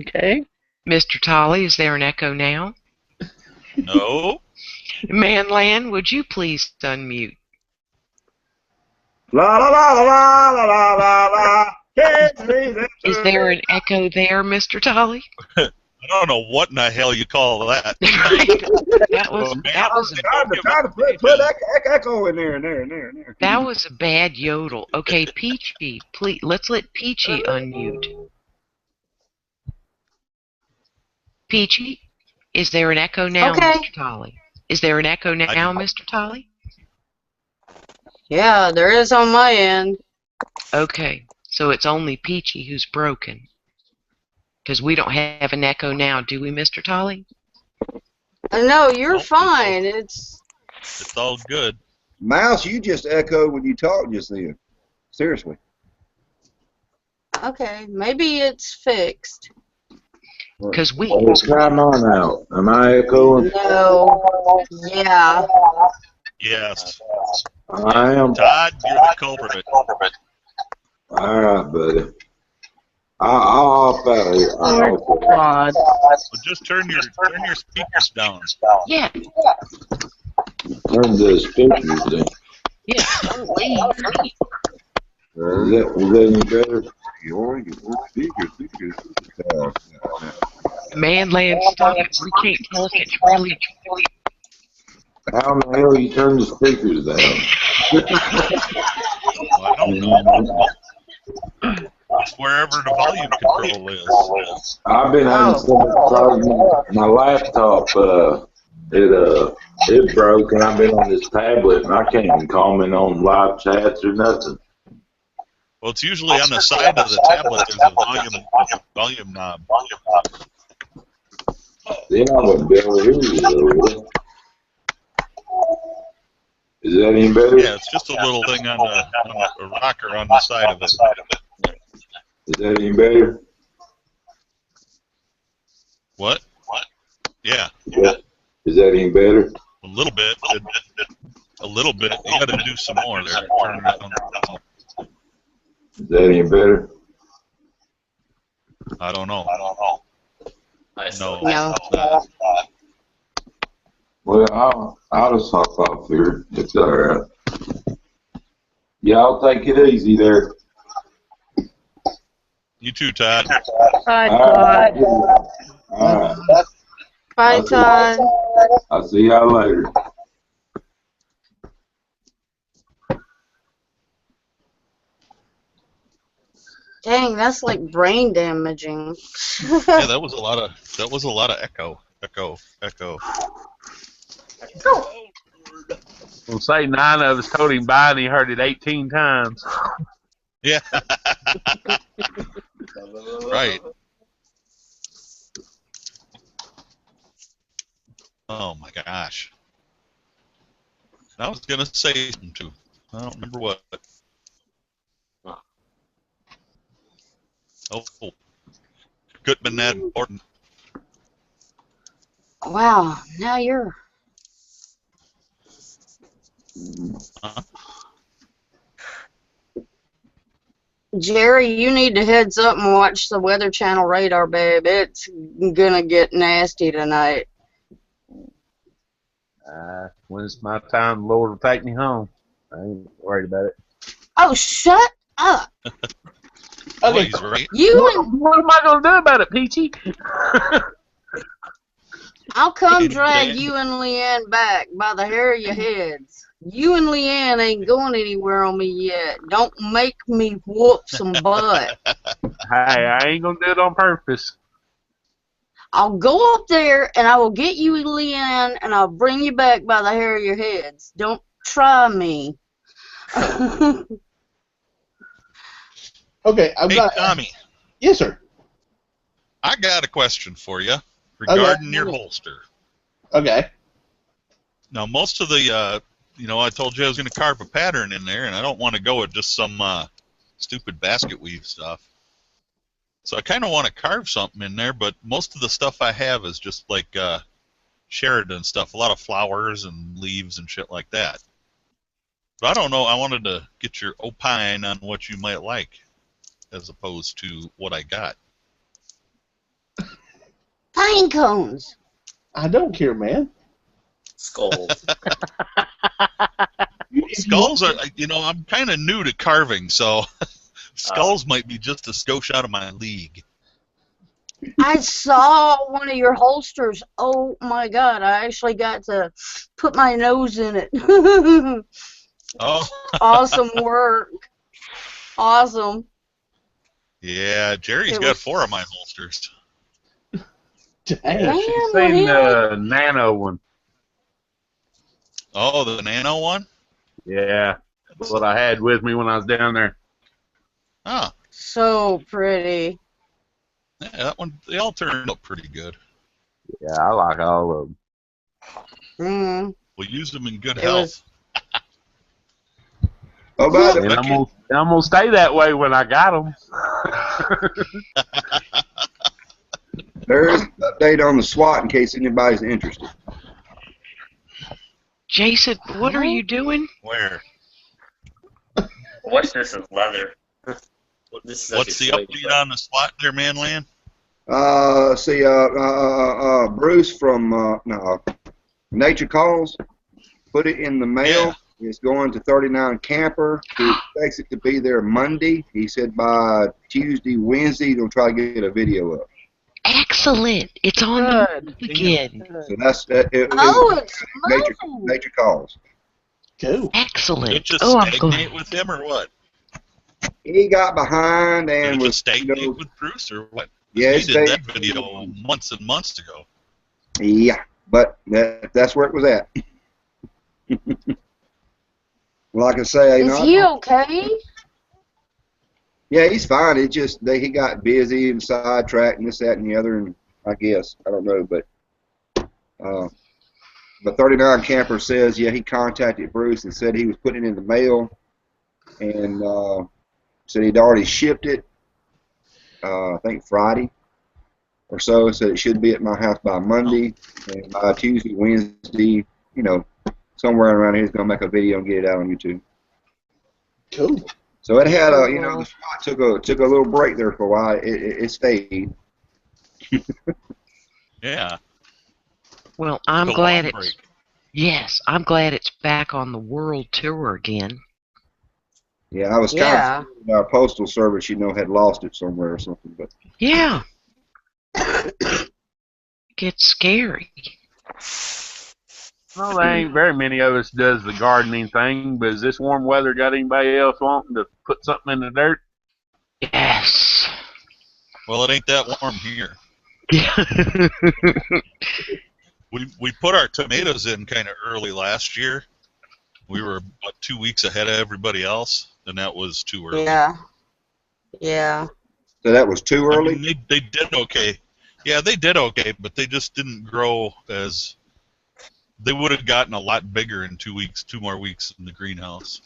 Okay. Mr. Tolley, is there an echo now? No. Manland, would you please unmute? La la la la la la la la. Is there an echo there, Mr. Tolley? I don't know what in the hell you call that. that was Try to put echo in there. that was a bad yodel. Okay, Peachy, please let's let Peachy unmute. Peachy, is there an echo now, Okay. Mr. Tolley? Is there an echo now, Mr. Tolley? Yeah, there is on my end. Okay, so it's only Peachy who's broken. Because we don't have an echo now, do we, Mr. Tolly? No, you're Nope, fine. It's all good. Mouse, you just echoed when you talked just then. Seriously. Okay. Maybe it's fixed. Because we. Well, try mine out. Am I echoing? No. Yeah. Yes. I am. Todd, you're the culprit. All right, buddy. I'll hop out of here. Poor Todd. Well, just turn your speakers down. Yeah. Turn the speakers down. Yeah. Don't leave. Is that any better? Man, Land, stop it. We can't tell if it's really. How in the hell you turn the speakers down? Well, I don't know. It's wherever the volume control is. I've been having so much problems. My laptop, it broke, and I've been on this tablet, and I can't even comment on live chats or nothing. Well, it's usually on the side of the tablet. There's a volume knob. Then I wouldn't be able to hear you a little bit. Is that any better? Yeah, it's just a little thing on a rocker on the side of it. Is that any better? What? Yeah. Is that any better? A little bit. A little bit. You got to do some more there. Turn it on. Is that any better? I don't know. No. No. Well, I'll just hop off here. It's all right. Y'all take it easy there. You too, Todd. Hi, All right. Todd. All right. Bye, Todd. I'll see y'all later. Dang, that's like brain damaging. Yeah, that was a lot of echo. Well, say 9 of us told him bye, and he heard it 18 times. Yeah. Right. Oh my gosh. I was gonna say something too. I don't remember what. Oh, could have been that important. Wow, now you're. Huh? Jerry, you need to heads up and watch the Weather Channel radar, babe. It's gonna get nasty tonight. When it's my time, the Lord will take me home. I ain't worried about it. Oh, shut up! Well, Okay. he's right. What am I going to do about it, Peachy? I'll come Hey, drag Dan. you and Leanne back by the hair of your heads. You and Leanne ain't going anywhere on me yet. Don't make me whoop some butt. Hey, I ain't going to do it on purpose. I'll go up there and I will get you and Leanne and I'll bring you back by the hair of your heads. Don't try me. Okay, I've Hey, got. Tommy, Yes, sir. I got a question for you regarding your holster. Okay. Now, most of the, I told you I was going to carve a pattern in there, and I don't want to go with just some stupid basket weave stuff. So I kind of want to carve something in there, but most of the stuff I have is just like Sheridan stuff, a lot of flowers and leaves and shit like that. But I don't know, I wanted to get your opine on what you might like as opposed to what I got. Pine cones. I don't care, man. Skulls. Skulls are, I'm kind of new to carving, so skulls might be just a skosh out of my league. I saw one of your holsters. Oh my God, I actually got to put my nose in it. Oh. Awesome work. Awesome. Yeah, Jerry's got 4 of my holsters. Dang. Damn, She's what seen hell? the Nano one. Oh, the Nano one? Yeah, that's what I had with me when I was down there. Oh. So pretty. Yeah, that one, they all turned out pretty good. Yeah, I like all of them. Mm, We'll use them in good it was. health. Oh, by the And I'm gonna stay that way when I got them. there is an update on the SWAT in case anybody's interested. Jason, what are you doing? Where? Watch this is leather. This is What's the actually update on the SWAT there, Manland? Bruce from no, Nature Calls put it in the mail. Yeah. It's going to 39 Camper. He expects it to be there Monday. He said by Tuesday, Wednesday, he'll try to get a video up. Excellent. It's on the move again. So that's It's Nature Calls. Cool. Excellent. Did it just Oh, I'm stagnate glad. with him or what? He got behind Did and it was just stagnate with Bruce or what? Yeah, he did that video months and months ago. Yeah, but that's where it was at. Like I say, Is he okay? Yeah, he's fine. It just he got busy and sidetracked and this, that, and the other, and I guess I don't know, but 39 Camper says he contacted Bruce and said he was putting it in the mail, and said he'd already shipped it. I think Friday or so. Said it should be at my house by Monday, and by Tuesday, Wednesday, somewhere around here he's gonna make a video and get it out on YouTube. Cool. So it had the SWAT took a little break there for a while. It stayed. Yeah. Well, I'm Took a glad long it's. break. Yes, I'm glad it's back on the world tour again. Yeah, I was kind of our postal service, had lost it somewhere or something, but Yeah. Gets scary. Well, there ain't very many of us does the gardening thing, but has this warm weather got anybody else wanting to put something in the dirt? Yes. Well, it ain't that warm here. We put our tomatoes in kind of early last year. We were about 2 weeks ahead of everybody else, and that was too early. Yeah. So that was too early? I mean, they did okay. Yeah, they did okay, but they just didn't grow as... They would have gotten a lot bigger in 2 weeks, 2 more weeks in the greenhouse.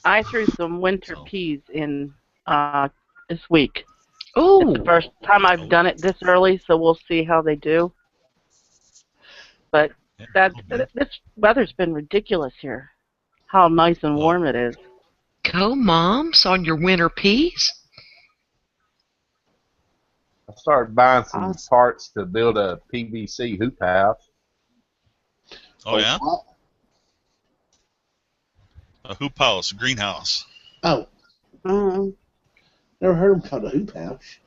I threw some winter peas in this week. Oh. It's the first time I've done it this early, so we'll see how they do. But this weather's been ridiculous here. How nice and warm it is. Go, moms, on your winter peas. I started buying some parts to build a PVC hoop house. Oh, yeah? A hoop house, a greenhouse. Oh. Never heard them called a hoop house.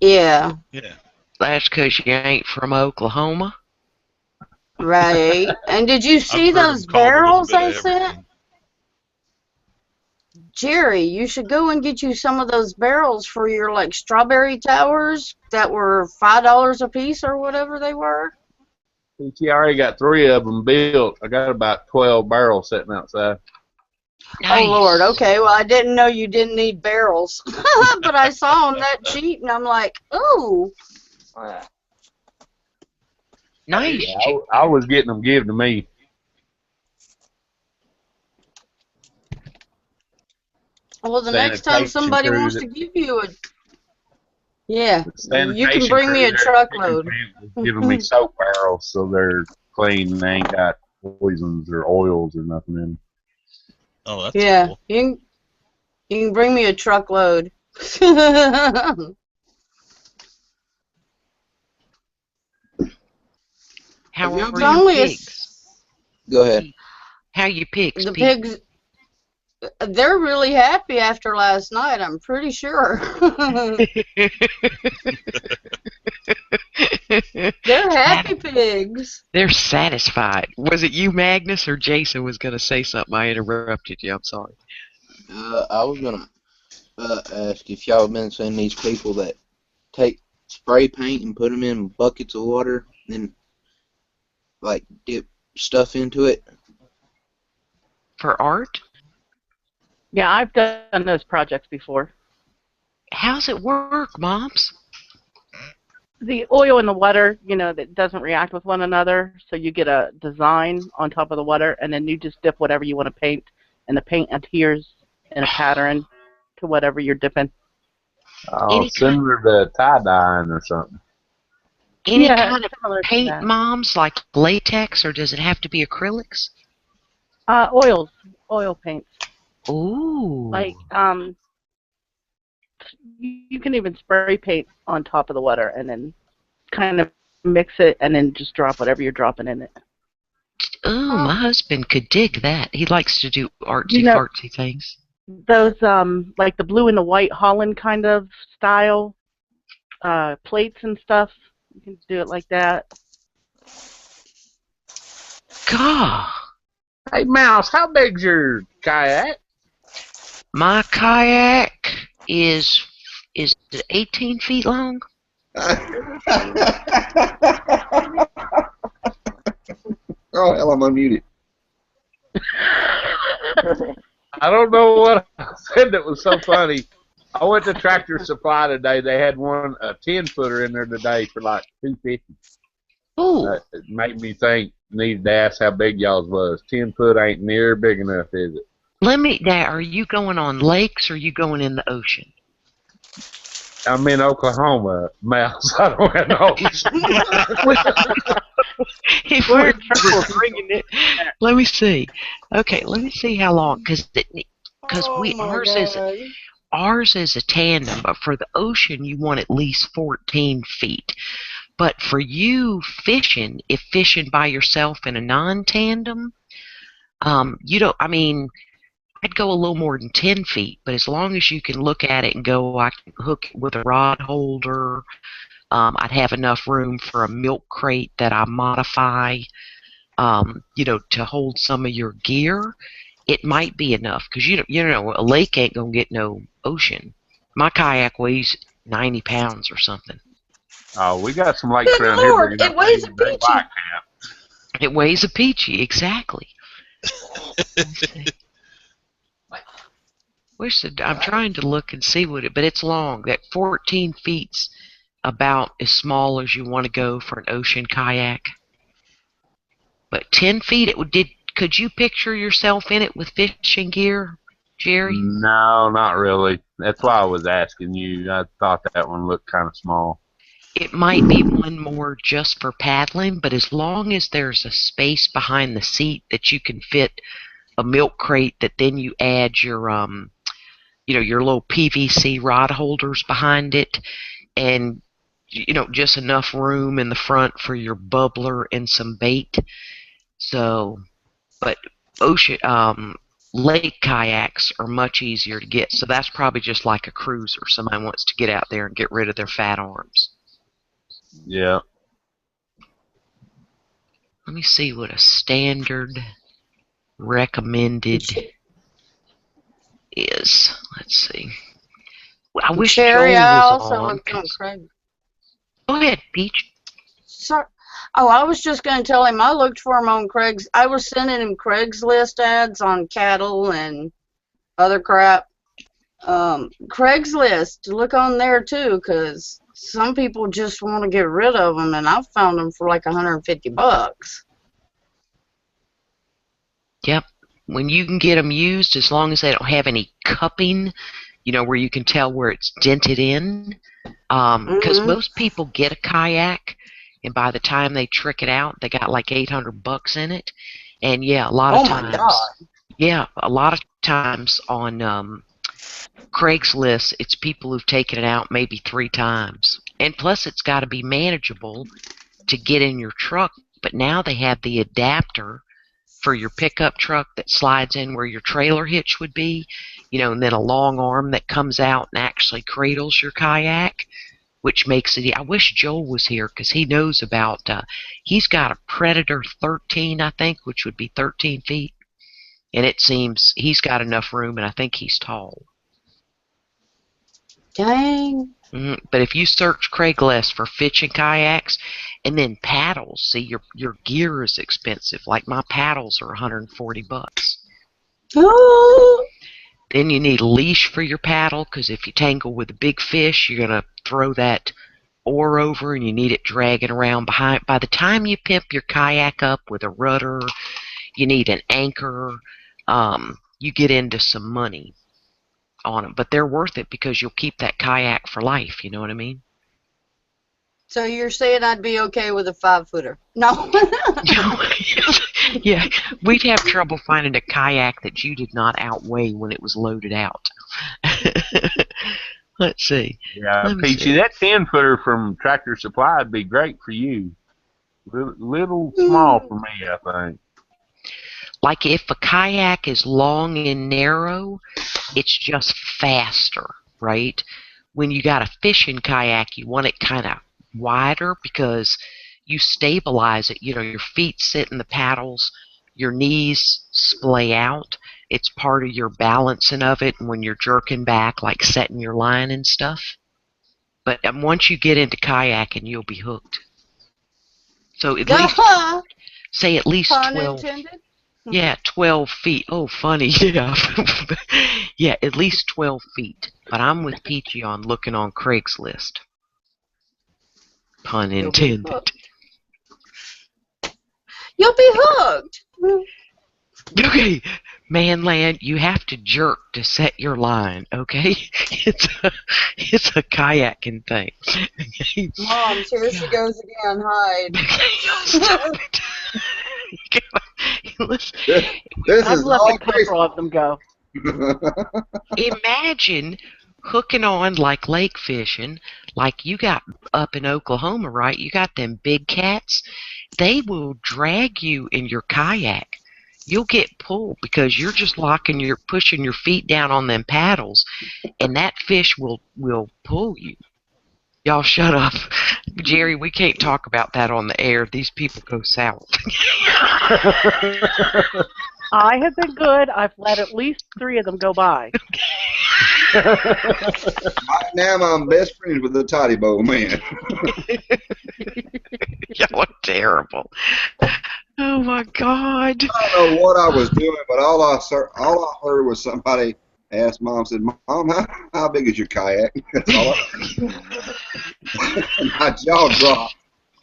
Yeah. Yeah. That's because you ain't from Oklahoma. Right. And did you see those barrels I sent? Jerry, you should go and get you some of those barrels for your strawberry towers that were $5 a piece or whatever they were. She already got 3 of them built. I got about 12 barrels sitting outside. Nice. Oh, Lord. Okay. Well, I didn't know you didn't need barrels. But I saw on that sheet, and I'm like, ooh. Nice. Yeah, I was getting them given to me. Well, the next time somebody wants to give you you can bring me a truckload. Giving me soap barrels so they're clean and they ain't got poisons or oils or nothing in them. Oh, that's cool. You can bring me a truckload. How are your pigs? Go ahead. How are your pigs? The pigs, they're really happy after last night, I'm pretty sure. They're happy pigs. They're satisfied. Was it you, Magnus, or Jason was going to say something? I interrupted you. I'm sorry. I was going to ask if y'all have been seeing these people that take spray paint and put them in buckets of water and dip stuff into it. For art? Yeah, I've done those projects before. How's it work, Moms? The oil and the water, that doesn't react with one another, so you get a design on top of the water, and then you just dip whatever you want to paint, and the paint adheres in a pattern to whatever you're dipping. Oh, similar to tie-dyeing or something. Any Yeah, kind of similar to paint, that. Moms, like latex, or does it have to be acrylics? Oil paints. Ooh. Like, you can even spray paint on top of the water and then kind of mix it and then just drop whatever you're dropping in it. Oh, my husband could dig that. He likes to do artsy-fartsy things. Those, like the blue and the white Holland kind of style plates and stuff, you can do it like that. God. Hey, Mouse, how big's your kayak? My kayak is it 18 feet long? Oh, hell, I'm unmuted. I don't know what I said that was so funny. I went to Tractor Supply today. They had a 10-footer in there today for like $2.50. Ooh. It made me think, needed to ask how big y'all's was. 10 foot ain't near big enough, is it? Now, are you going on lakes or are you going in the ocean? I'm in Oklahoma, Mouse. I don't have no If we're bringing it, let me see. Okay, let me see how long, because ours is a tandem, but for the ocean you want at least 14 feet. But for you fishing, if fishing by yourself in a non-tandem, you don't. I mean, I'd go a little more than 10 feet, but as long as you can look at it and go, I can hook it with a rod holder. I'd have enough room for a milk crate that I modify, to hold some of your gear. It might be enough because a lake ain't gonna get no ocean. My kayak weighs 90 pounds or something. Oh, we got some lakes Good around Lord, here. it weighs a peachy. It weighs a peachy, exactly. I'm trying to look and see but it's long. That 14 feet's about as small as you want to go for an ocean kayak. But 10 feet, could you picture yourself in it with fishing gear, Jerry? No, not really. That's why I was asking you. I thought that one looked kind of small. It might be one more just for paddling, but as long as there's a space behind the seat that you can fit a milk crate, that then you add your your little PVC rod holders behind it, and just enough room in the front for your bubbler and some bait. So, but lake kayaks are much easier to get. So that's probably just like a cruiser. Somebody wants to get out there and get rid of their fat arms. Yeah. Let me see what a standard recommended is. Let's see. I wish Jerry, Joel I was also on. looked on Craig. Go ahead, Peach. Sorry. Oh, I was just going to tell him I looked for him on Craig's. I was sending him Craigslist ads on cattle and other crap. Craigslist, look on there too, because some people just want to get rid of them, and I've found them for like $150. Yep. When you can get them used, as long as they don't have any cupping, where you can tell where it's dented in. Because most people get a kayak, and by the time they trick it out, they got like $800 in it. And yeah, a lot of times. Oh my God. Yeah, a lot of times on Craigslist, it's people who've taken it out maybe 3 times. And plus, it's got to be manageable to get in your truck. But now they have the adapter for your pickup truck that slides in where your trailer hitch would be, and then a long arm that comes out and actually cradles your kayak, which makes it. I wish Joel was here because he knows about. He's got a Predator 13, I think, which would be 13 feet, and it seems he's got enough room, and I think he's tall. Dang. But if you search Craigslist for fishing kayaks and then paddles, see your gear is expensive. Like my paddles are $140. Ooh. Then you need a leash for your paddle, because if you tangle with a big fish, you're going to throw that oar over and you need it dragging around behind. By the time you pimp your kayak up with a rudder, you need an anchor. You get into some money on them, but they're worth it because you'll keep that kayak for life. You know what I mean? So you're saying I'd be okay with a 5-footer? No. Yeah, we'd have trouble finding a kayak that you did not outweigh when it was loaded out. Let's see. Yeah, Let me Peachy, see. that 10-footer from Tractor Supply would be great for you. Little small for me, I think. Like if a kayak is long and narrow, it's just faster, right? When you got a fishing kayak, you want it kind of wider because you stabilize it. You know, your feet sit in the paddles, your knees splay out. It's part of your balancing of it when you're jerking back, like setting your line and stuff. But once you get into kayaking, you'll be hooked. So at least, say at least Pun 12. intended. Yeah, 12 feet. Oh, funny. Yeah. Yeah, at least 12 feet. But I'm with Peachy on looking on Craigslist. Pun intended. You'll be hooked. Okay, Manland, you have to jerk to set your line, okay? It's a kayaking thing. Moms, here she goes again. Hide. Stop it. This I've is let all a couple of them go. Imagine hooking on like lake fishing, like you got up in Oklahoma, right? You got them big cats. They will drag you in your kayak. You'll get pulled because you're just pushing your feet down on them paddles, and that fish will pull you. Y'all shut up. Jerry, we can't talk about that on the air. These people go south. I have been good. I've let at least 3 of them go by. Right now, I'm best friends with the toddy bowl man. Y'all are terrible. Oh my God. I don't know what I was doing, but all I heard was somebody asked Mom, said, "Mom, how big is your kayak?" That's all I heard. My jaw dropped.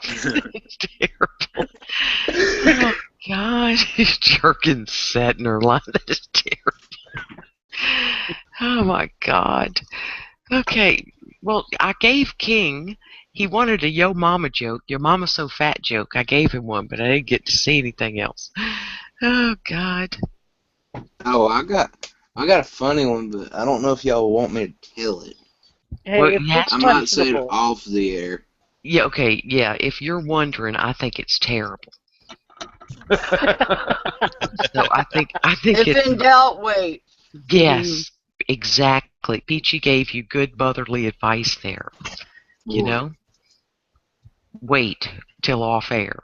It's terrible. Oh God, he's jerking setting her line. That is terrible. Oh my God. Okay, well, I gave King. He wanted a Yo Mama joke, Your Mama's So Fat joke. I gave him one, but I didn't get to see anything else. Oh God. Oh, I got a funny one, but I don't know if y'all want me to tell it. Hey, Well, if yeah, it's I might say it questionable, off the air. Yeah, okay, yeah. If you're wondering, I think it's terrible. So I think If it's in doubt, wait. yes, exactly. Peachy gave you good motherly advice there. You know, wait till off air.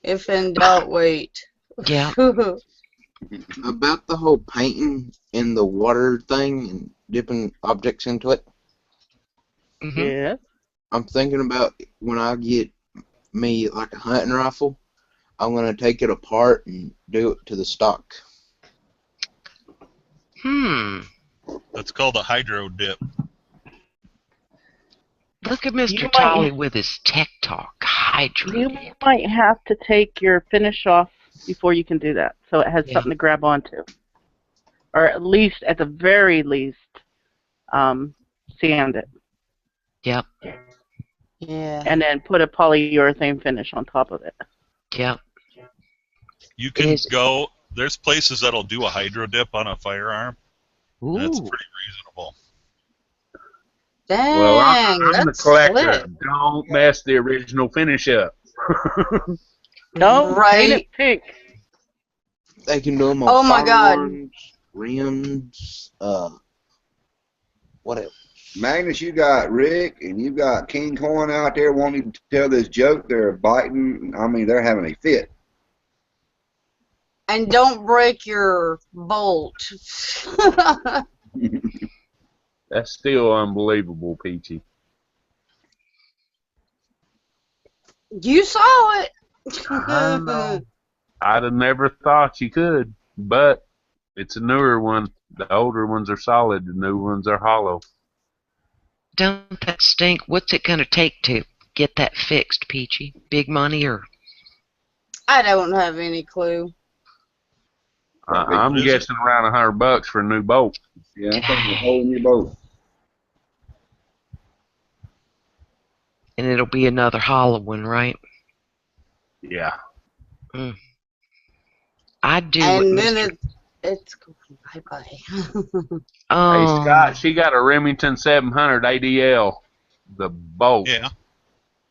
If in doubt, wait. Yeah. About the whole painting in the water thing and dipping objects into it. Mm-hmm. yes. I'm thinking about when I get me like a hunting rifle, I'm gonna take it apart and do it to the stock. That's called a hydro dip. Look at Mr. You Tolley might with his tech talk. Hydro. you might have to take your finish off before you can do that, so it has Yeah. something to grab onto, or at the very least, sand it. Yep. Yeah. And then put a polyurethane finish on top of it. Yep. You can go. There's places that'll do a hydro dip on a firearm. Ooh. That's pretty reasonable. Dang, Well, I'm the that's collector. slick. Don't mess the original finish up. Don't paint Right. it pink. They can do them on Oh my God. firearms, rims, what else? Magnus, you got Rick and you got King Corn out there wanting to tell this joke. They're biting. I mean, they're having a fit. And don't break your bolt. That's still unbelievable, Peachy. You saw it. I know. I'd have never thought you could, but it's a newer one. The older ones are solid. The new ones are hollow. Don't that stink? What's it going to take to get that fixed, Peachy? Big money or? I don't have any clue. I'm What is guessing around $100 for a new bolt. Yeah, I'm thinking a whole new boat. And it'll be another hollow one, right? Yeah. I'd do And what then Mr. it's going bye-bye. Hey, Oh, Scott, she got a Remington 700 ADL. The bolt, Yeah.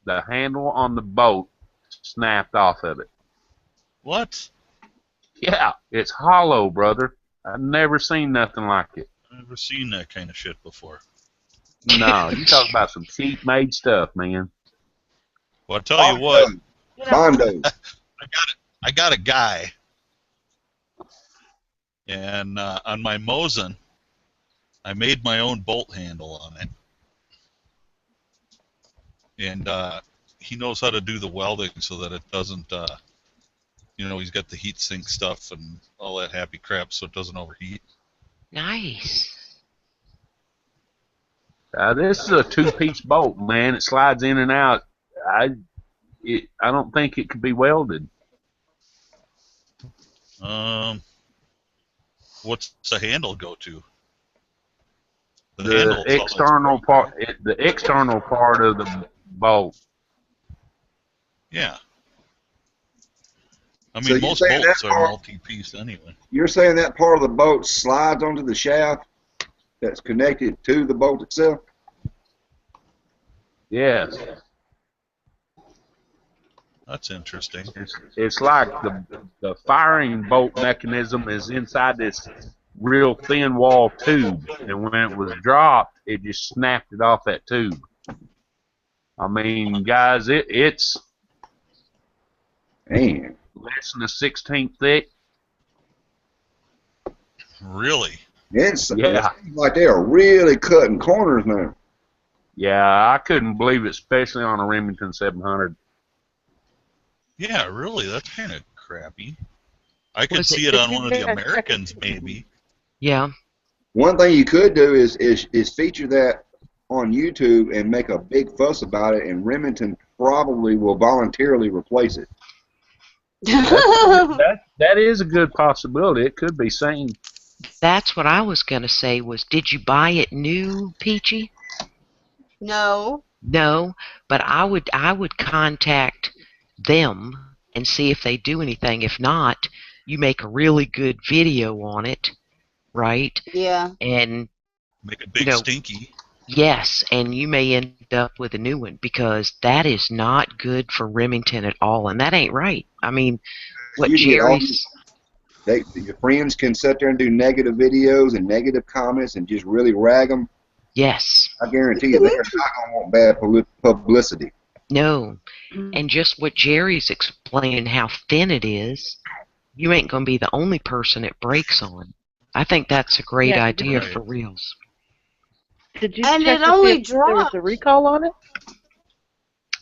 the handle on the bolt snapped off of it. What? Yeah, it's hollow, brother. I've never seen nothing like it. I've never seen that kind of shit before. No, you talk about some cheap-made stuff, man. Well, I'll tell you what. Bondo. I got a guy, and on my Mosin, I made my own bolt handle on it, and he knows how to do the welding so that it doesn't, he's got the heat sink stuff and all that happy crap, so it doesn't overheat. nice. This is a two-piece bolt, man. It slides in and out. I don't think it could be welded. What's the handle go to? The external part, the external part of the bolt. Yeah. I So mean, you're most saying bolts that are part- multi-piece anyway. You're saying that part of the boat slides onto the shaft that's connected to the bolt itself? Yes. That's interesting. It's like the firing bolt mechanism is inside this real thin wall tube, and when it was dropped, it just snapped it off that tube. I mean, guys, it's Man. less than a 16th thick. Really? It Yeah. seems like they are really cutting corners now. Yeah, I couldn't believe it, especially on a Remington 700. Yeah, really. That's kind of crappy. I could Was see it- it on one of the Americans, maybe. Yeah. One thing you could do is feature that on YouTube and make a big fuss about it, and Remington probably will voluntarily replace it. That is a good possibility. It could be seen. That's what I was going to say was, did you buy it new, Peachy? No. No, but I would contact them and see if they do anything. If not, you make a really good video on it, right? Yeah. And Make a big know, stinky. yes, and you may end up with a new one because that is not good for Remington at all, and that ain't right. I mean, what You get all- Jerry's your friends can sit there and do negative videos and negative comments and just really rag them. yes. I guarantee you, they're not going to want bad publicity. No. And just what Jerry's explaining how thin it is, you ain't going to be the only person it breaks on. I think that's a great Yeah, idea right. for reals. Did you And check it to only see if there was dropped. a recall on it?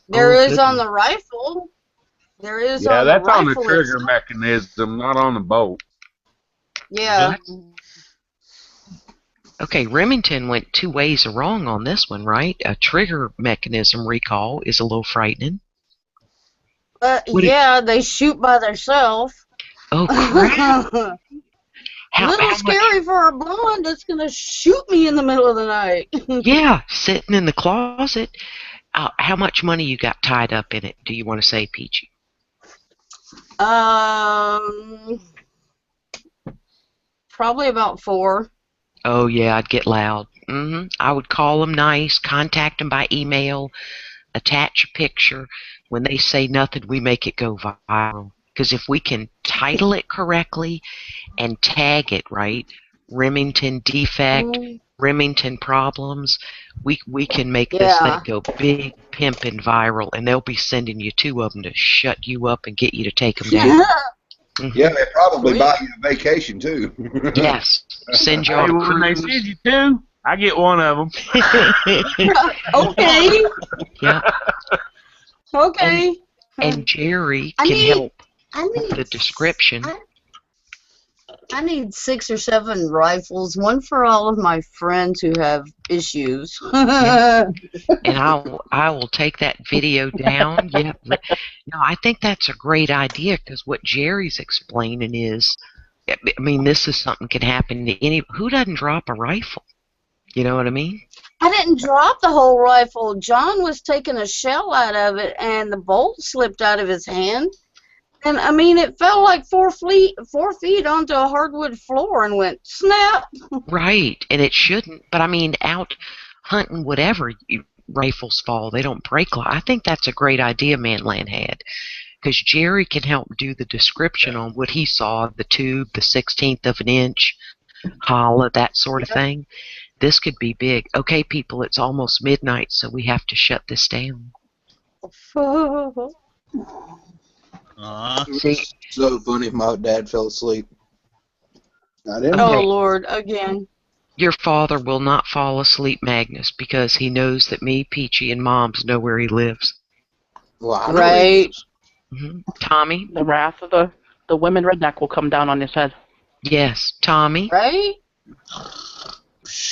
There Oh, is good on one. the rifle. There is Yeah, on the that's on the rifle trigger itself. mechanism, not on the bolt. Yeah. Okay, Remington went two ways wrong on this one, right? A trigger mechanism recall is a little frightening. What Yeah, they shoot by themselves. Oh, crap. A How little much? scary for a blonde that's gonna shoot me in the middle of the night. Yeah, sitting in the closet. How much money you got tied up in it, do you want to say, Peachy? Probably about 4. Oh, yeah, I'd get loud. I would call them nice, contact them by email, attach a picture. When they say nothing, we make it go viral. Because if we can title it correctly and tag it, right, Remington defect, Remington problems, we can make this thing go big, pimpin' viral, and they'll be sending you 2 of them to shut you up and get you to take them down. Yeah, they probably buy you a vacation too. Yes, send you Hey, on a when they cruise. send you 2, I get one of them. Okay. Yeah. Okay. And Jerry I can need- help I with the description. I need 6 or 7 rifles, one for all of my friends who have issues. Yeah. And I will take that video down. Yeah. No, I think that's a great idea because what Jerry's explaining is, I mean, this is something can happen to any. Who doesn't drop a rifle? You know what I mean? I didn't drop the whole rifle. John was taking a shell out of it, and the bolt slipped out of his hand. And I mean, it fell like 4 feet onto a hardwood floor and went snap. Right, and it shouldn't. But I mean, out hunting, whatever, rifles fall. They don't break. I think that's a great idea, Manland had, because Jerry can help do the description on what he saw, the tube, the 16th of an inch, hollow, that sort of thing. This could be big. Okay, people, it's almost midnight, so we have to shut this down. It See, was so funny if my dad fell asleep. Not him. Oh, okay, Lord, again. your father will not fall asleep, Magnus, because he knows that me, Peachy, and Moms know where he lives. Well, I know where he Right. lives. Tommy? The wrath of the women redneck will come down on his head. Yes, Tommy? Right?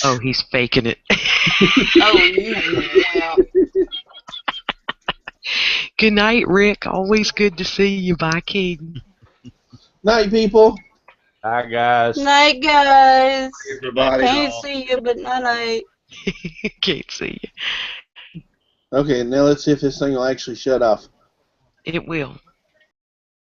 Oh, he's faking it. Oh, you wimp. Good night, Rick. Always good to see you. Bye, King. Night, people. Hi, guys. Night, guys. Everybody. Can't see you, but night. Can't see you. Okay, now let's see if this thing will actually shut off. It will.